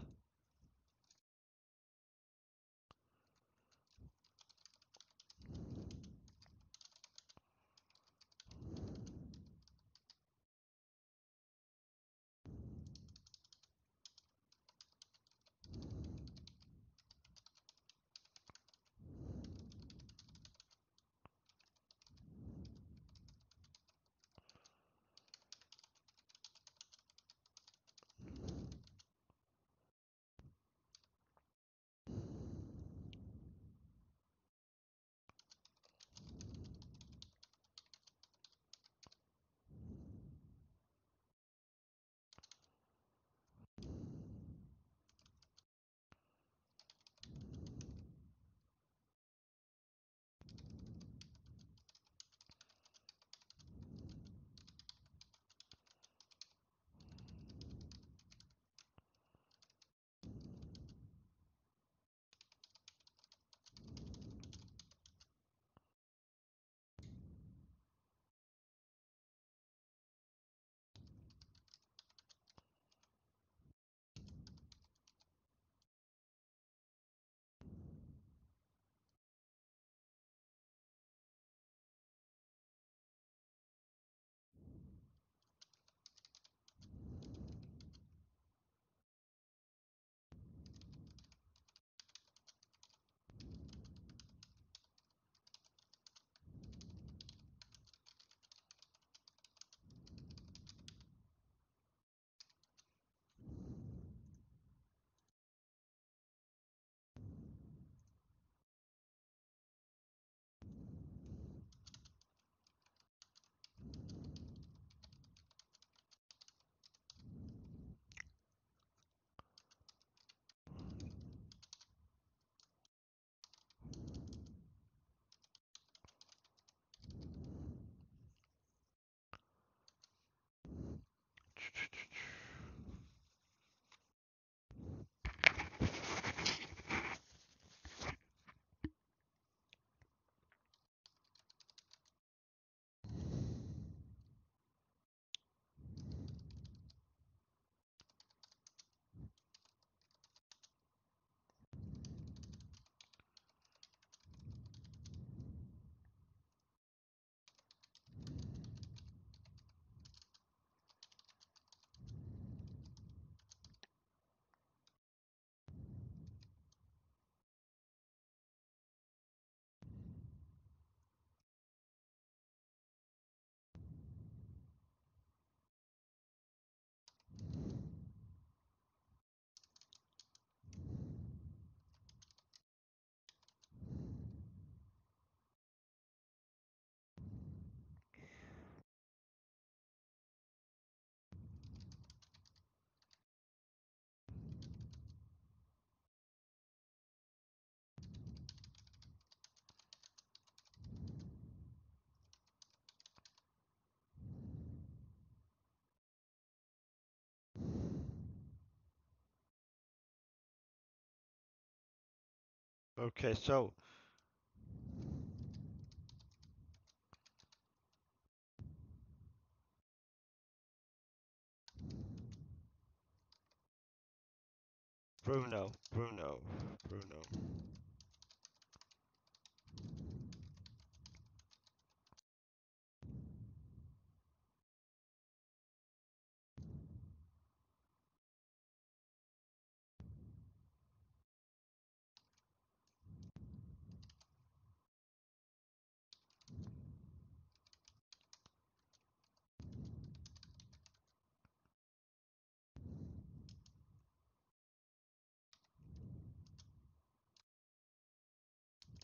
Okay, so Bruno, Bruno, Bruno.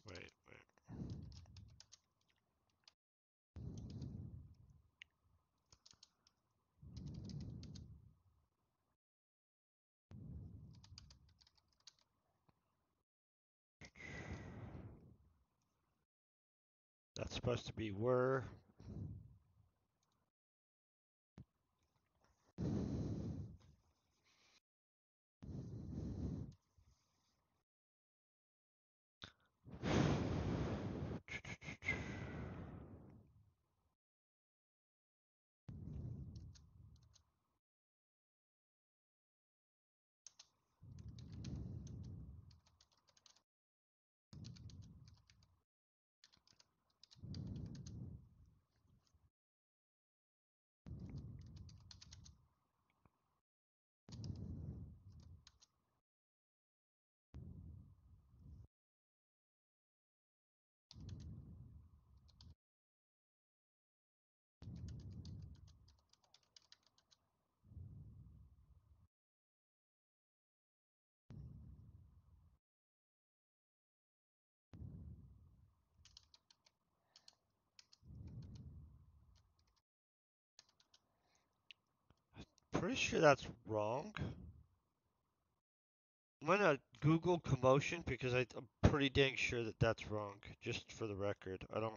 Wait, wait. That's supposed to be were. pretty sure that's wrong. I'm gonna Google commotion because I'm pretty dang sure that that's wrong. Just for the record, I don't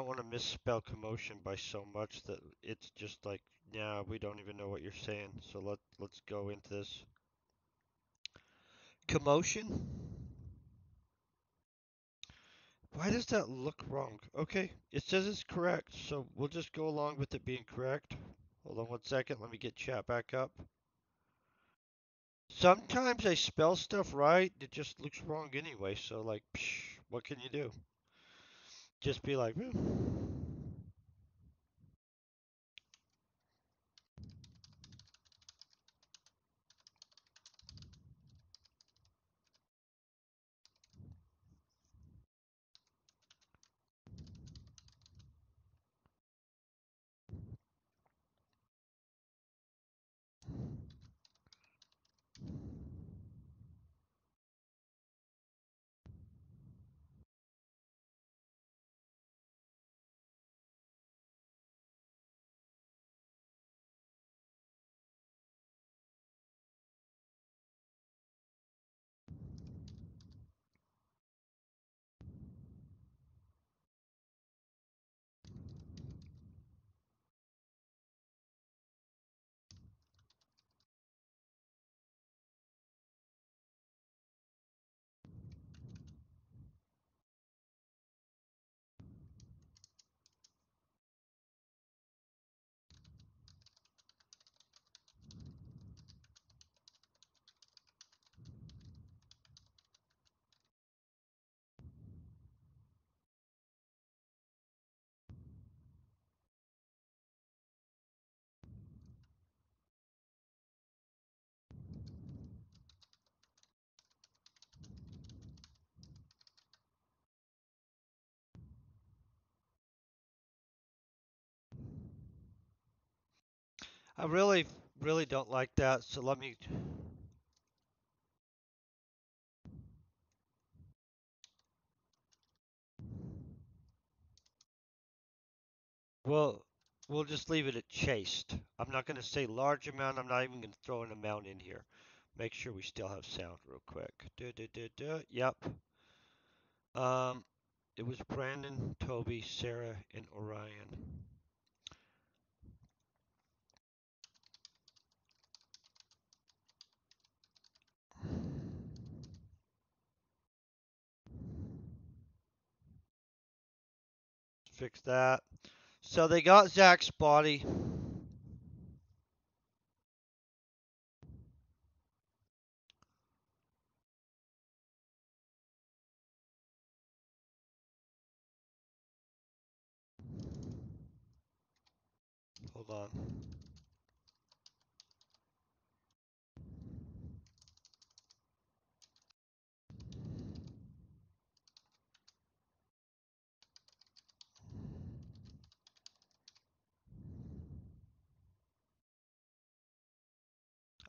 wanna misspell commotion by so much that it's just like, yeah, we don't even know what you're saying. So let's go into this. Commotion? Why does that look wrong? Okay, it says it's correct, so we'll just go along with it being correct. Hold on one second, let me get chat back up. Sometimes I spell stuff right, it just looks wrong anyway, so like, psh, what can you do? Just be like, I really don't like that, so let me. Well, we'll just leave it at chased. I'm not going to say large amount. I'm not even going to throw an amount in here. Make sure we still have sound real quick. Yep. Um, it was Brandon, Toby, Sarah, and Orion. Fix that. So they got Zach's body. Hold on.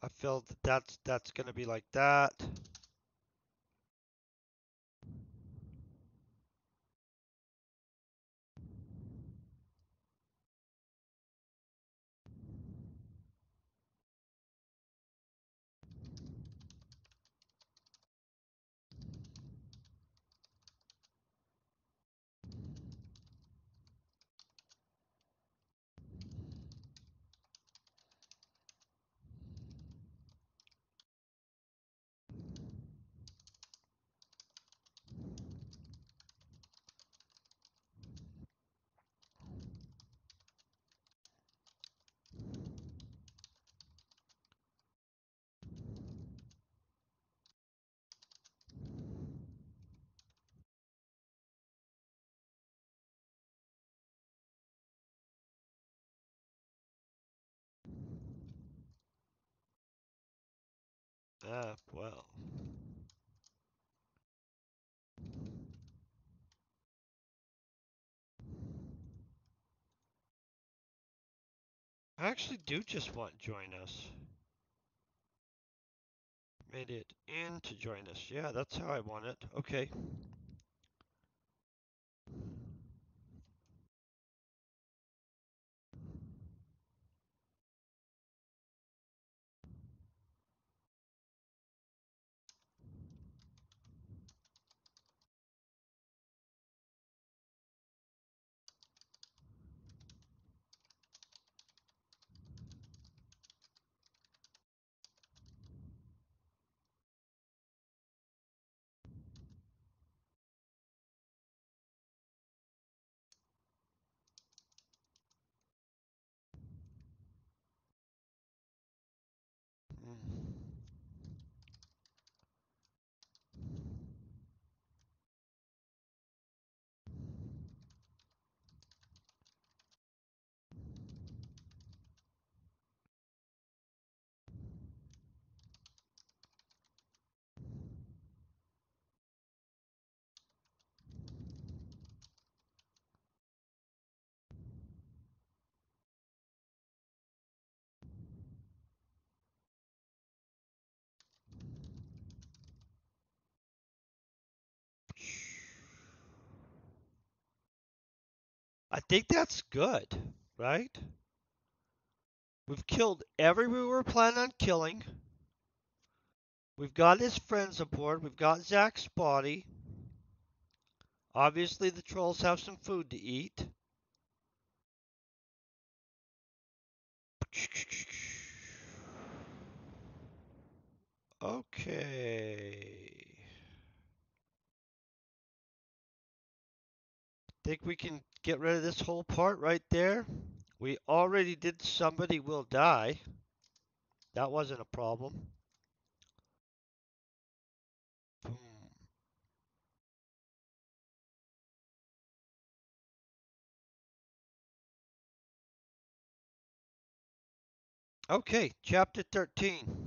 I feel that that's going to be like that. Ah, well. I actually do just want join us. Made it in to join us. Yeah, that's how I want it. Okay. I think that's good, right? We've killed everyone we were planning on killing. We've got his friends aboard. We've got Zach's body. Obviously, the trolls have some food to eat. Okay. Think we can get rid of this whole part right there? We already did somebody will die. That wasn't a problem. Boom. Okay, chapter 13.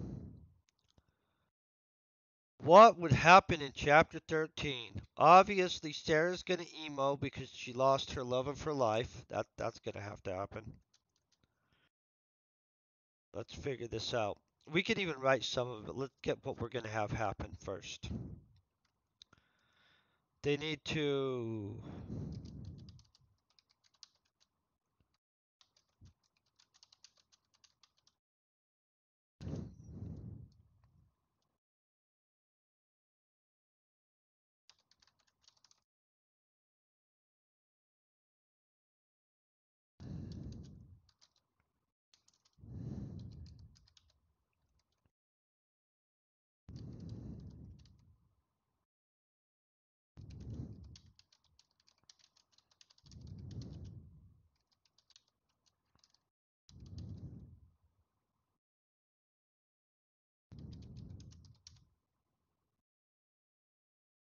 What would happen in chapter 13? Obviously, Sarah's going to emo because she lost her love of her life. That's going to have to happen. Let's figure this out. We can even write some of it. Let's get what we're going to have happen first. They need to.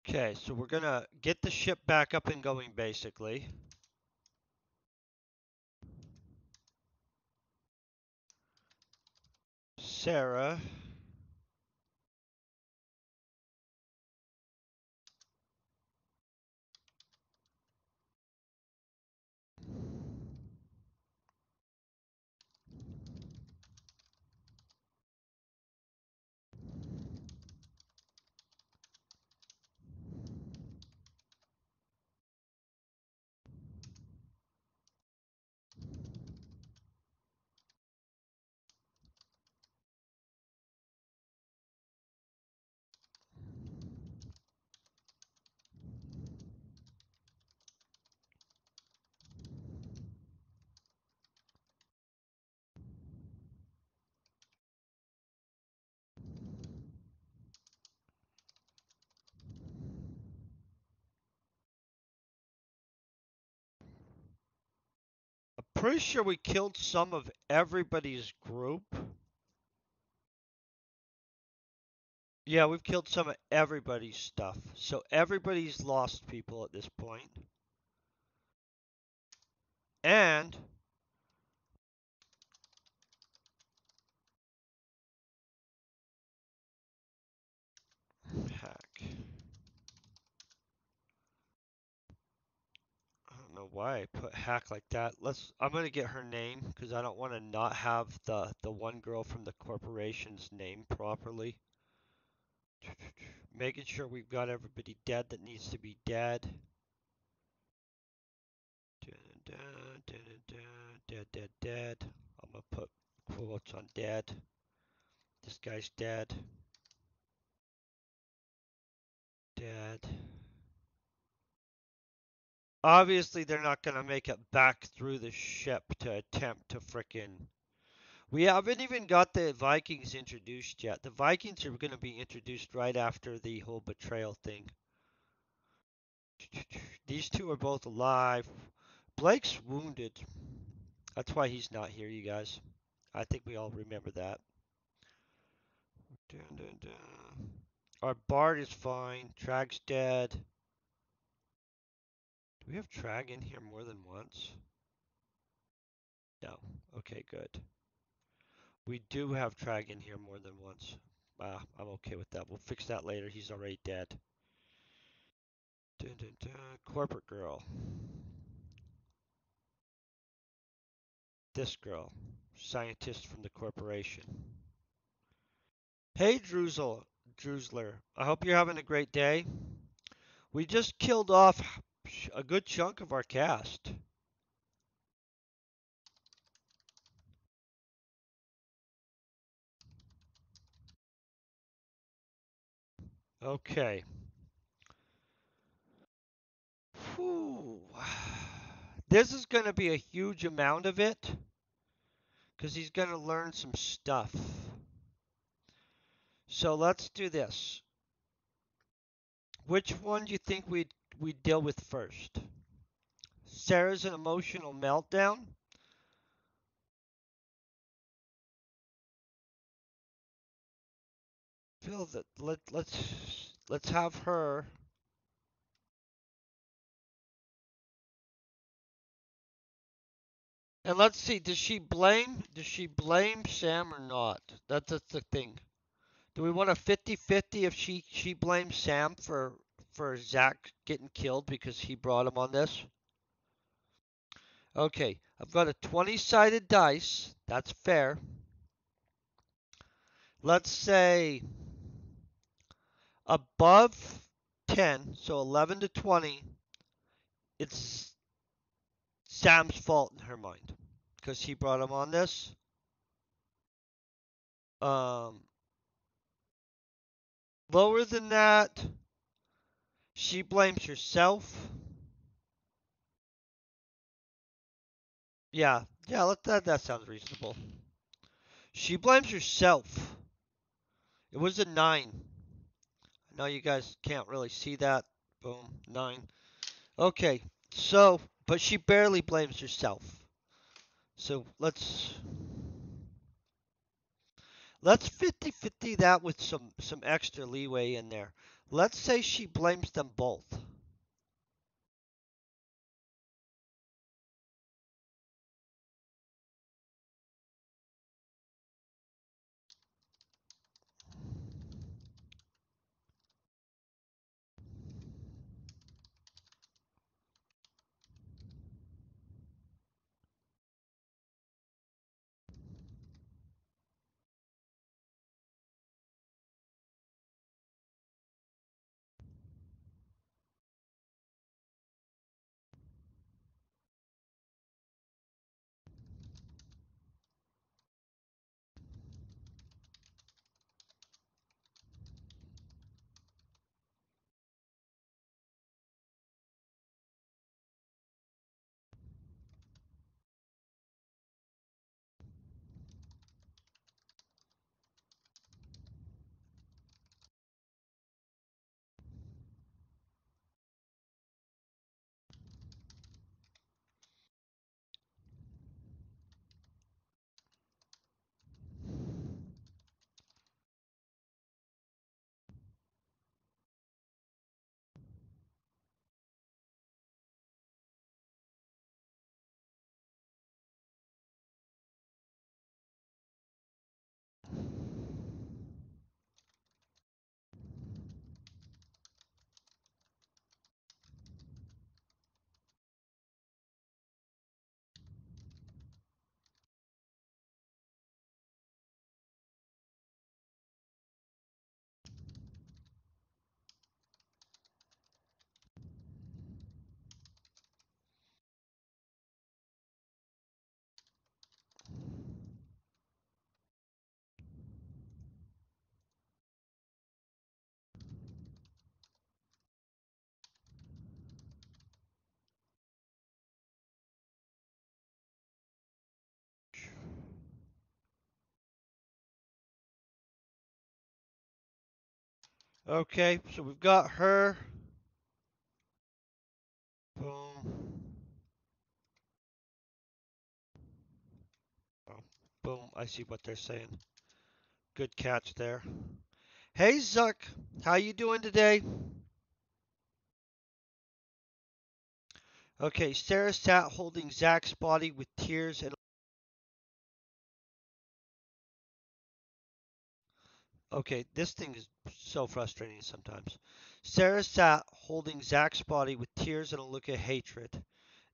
Okay, so we're going to get the ship back up and going basically. Sarah. I'm pretty sure we killed some of everybody's group. Yeah, we've killed some of everybody's stuff. So everybody's lost people at this point. And hack. I don't know why I put hack like that. I'm gonna get her name because I don't want to not have the one girl from the corporation's name properly. Making sure we've got everybody dead that needs to be dead. Dead, dead, dead. I'm gonna put quotes on dead. This guy's dead. Dead. Obviously, they're not gonna make it back through the ship to attempt to frickin'. We haven't even got the Vikings introduced yet. The Vikings are gonna be introduced right after the whole betrayal thing. These two are both alive. Blake's wounded. That's why he's not here, you guys. I think we all remember that. Dun, dun, dun. Our Bard is fine. Trag's dead. Do we have Trag in here more than once? No. Okay, good. We do have Trag in here more than once. I'm okay with that. We'll fix that later. He's already dead. Dun, dun, dun. Corporate girl. This girl. Scientist from the corporation. Hey, Drusler. I hope you're having a great day. We just killed off a good chunk of our cast. Okay. Whew. This is going to be a huge amount of it because he's going to learn some stuff. So let's do this. Which one do you think we'd deal with first? Sarah's an emotional meltdown? Feel that let's have her. And let's see, does she blame Sam or not? That's the thing. Do we want a 50-50 if she blames Sam for Zach getting killed because he brought him on this? Okay, I've got a 20-sided dice. That's fair. Let's say above 10, so 11 to 20, it's Sam's fault in her mind because he brought him on this. Um, Lower than that, she blames herself. Yeah, yeah, that sounds reasonable. She blames herself. It was a 9. I know you guys can't really see that. Boom, 9. Okay, so, but she barely blames herself. So let's 50-50 that with some extra leeway in there. Let's say she blames them both. Okay, so we've got her. Boom. Oh, boom. I see what they're saying. Good catch there. Hey Zuck, how you doing today? Okay, Sarah sat holding Zach's body with tears and okay, this thing is so frustrating sometimes. Sarah sat holding Zach's body with tears and a look of hatred.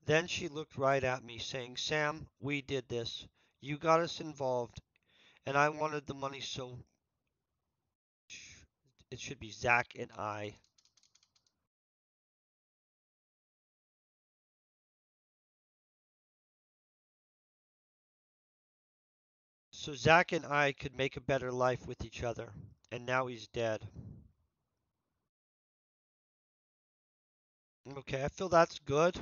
Then she looked right at me, saying, Sam, we did this. You got us involved, and I wanted the money, so it should be Zach and I. So Zach and I could make a better life with each other, and now he's dead. Okay, I feel that's good.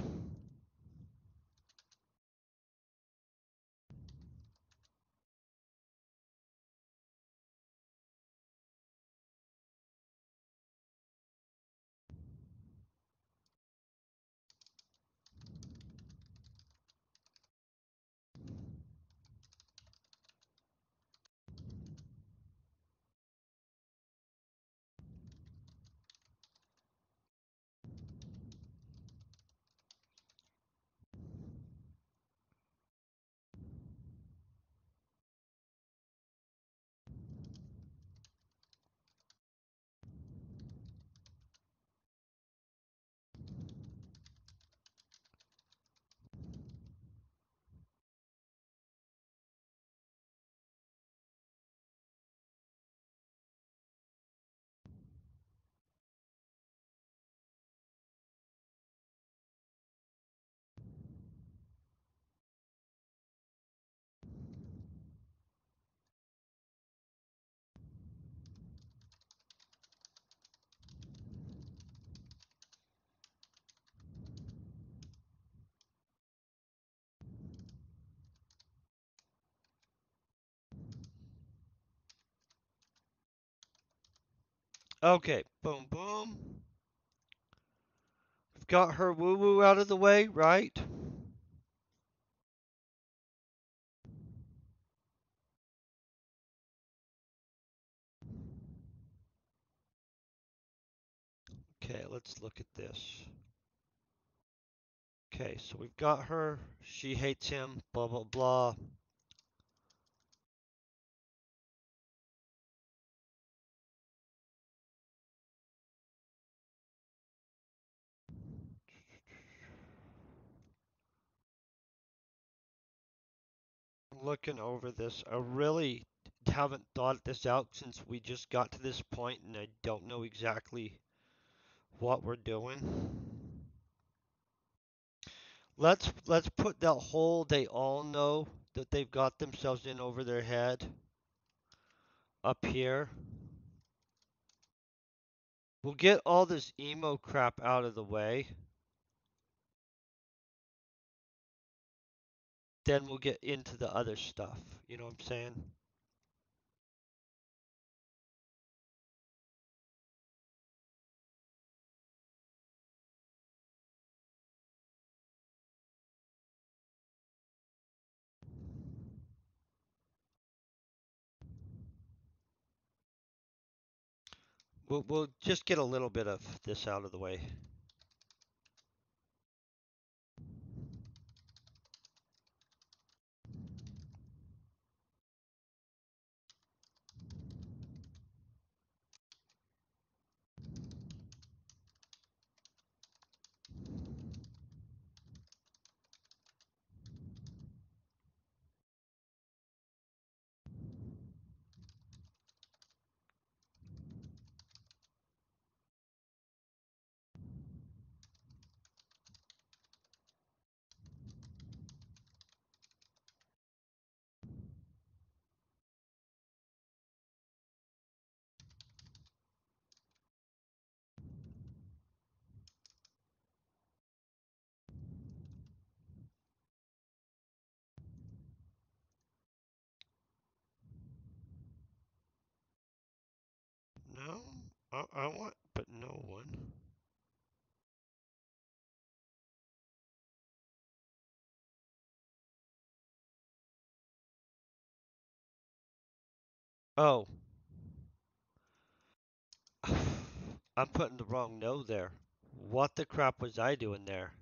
Okay, boom, boom. We've got her woo woo out of the way, right? Okay, let's look at this. Okay, so we've got her. She hates him, blah, blah, blah. Looking over this, I really haven't thought this out since we just got to this point and I don't know exactly what we're doing. Let's put that hole they all know that they've got themselves in over their head up here. We'll get all this emo crap out of the way. Then we'll get into the other stuff. You know what I'm saying? We'll just get a little bit of this out of the way. No, I want, but no one. Oh, I'm putting the wrong no there. What the crap was I doing there?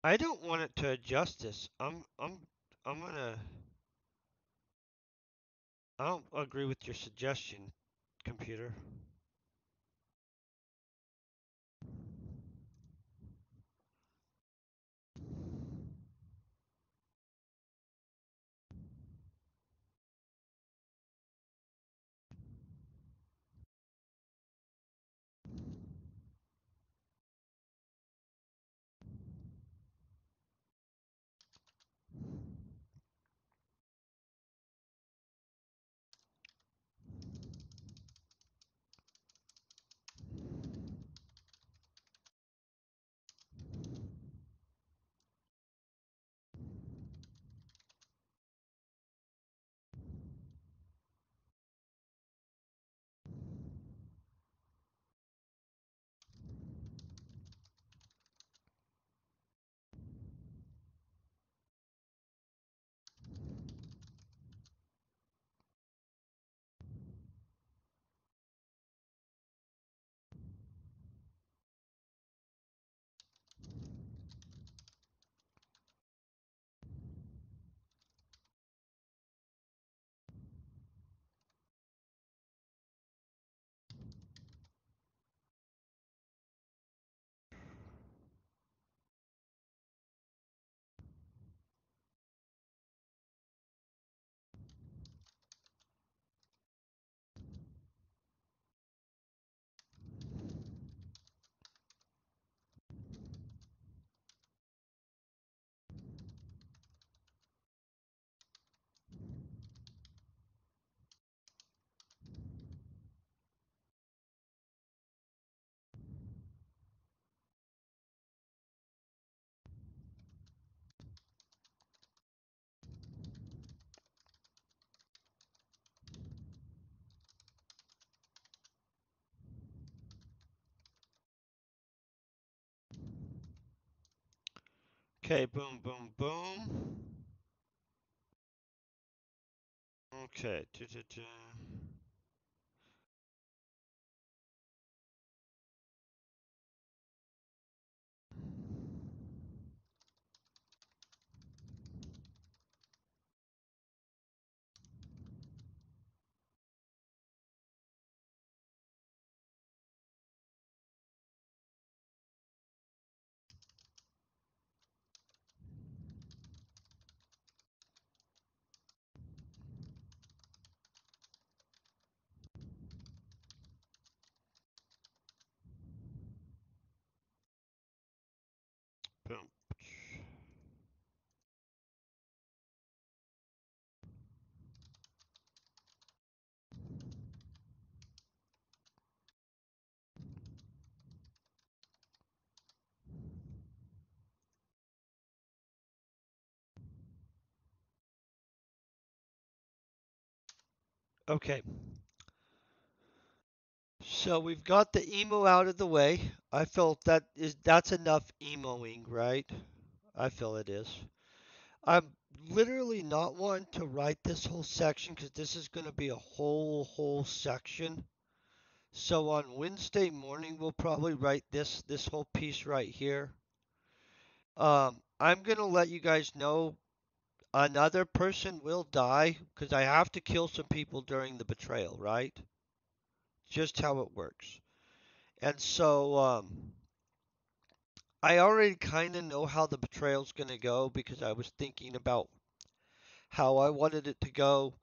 I don't want it to adjust this. I'm gonna. I don't agree with your suggestion, computer. Okay, boom, boom, boom. Okay. Boom. Okay. So we've got the emo out of the way. I felt that's enough emoing, right? I feel it is. I'm literally not wanting to write this whole section because this is going to be a whole section. So on Wednesday morning we'll probably write this whole piece right here. I'm gonna let you guys know another person will die because I have to kill some people during the betrayal, right? Just how it works. And so I already kind of know how the betrayal's gonna go because I was thinking about how I wanted it to go.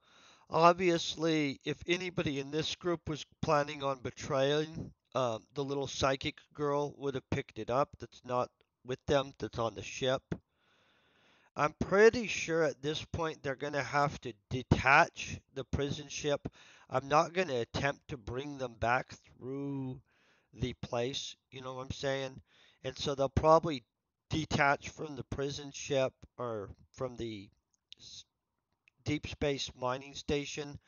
Obviously, if anybody in this group was planning on betraying, the little psychic girl would have picked it up. That's not with them. That's on the ship. I'm pretty sure at this point they're going to have to detach the prison ship. I'm not going to attempt to bring them back through the place, you know what I'm saying? And so they'll probably detach from the prison ship or from the deep space mining station,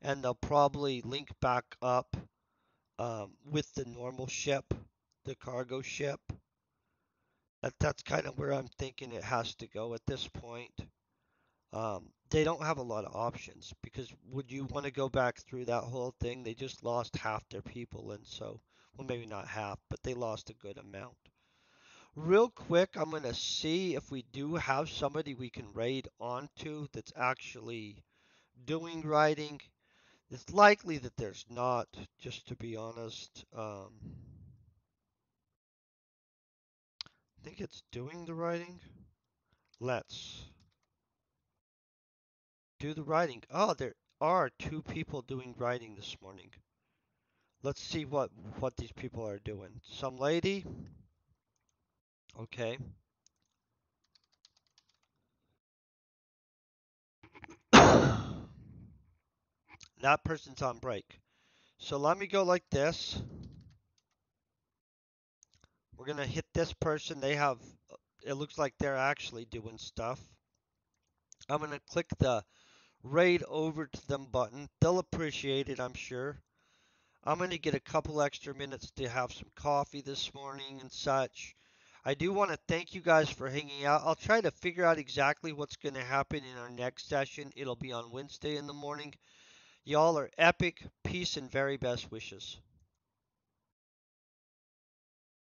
and they'll probably link back up with the normal ship, the cargo ship. That's kind of where I'm thinking it has to go at this point. They don't have a lot of options because would you want to go back through that whole thing? They just lost half their people, and so, well, maybe not half, but they lost a good amount. Real quick, I'm going to see if we do have somebody we can raid onto that's actually doing writing. It's likely that there's not, just to be honest. I think it's doing the writing. Let's do the writing. Oh, there are two people doing writing this morning. Let's see what these people are doing. Some lady. Okay. That person's on break. So let me go like this. We're gonna hit this person. They have. It looks like they're actually doing stuff. I'm gonna click the raid over to them button. They'll appreciate it, I'm sure. I'm going to get a couple extra minutes to have some coffee this morning and such. I do want to thank you guys for hanging out. I'll try to figure out exactly what's going to happen in our next session. It'll be on Wednesday in the morning. Y'all are epic. Peace and very best wishes.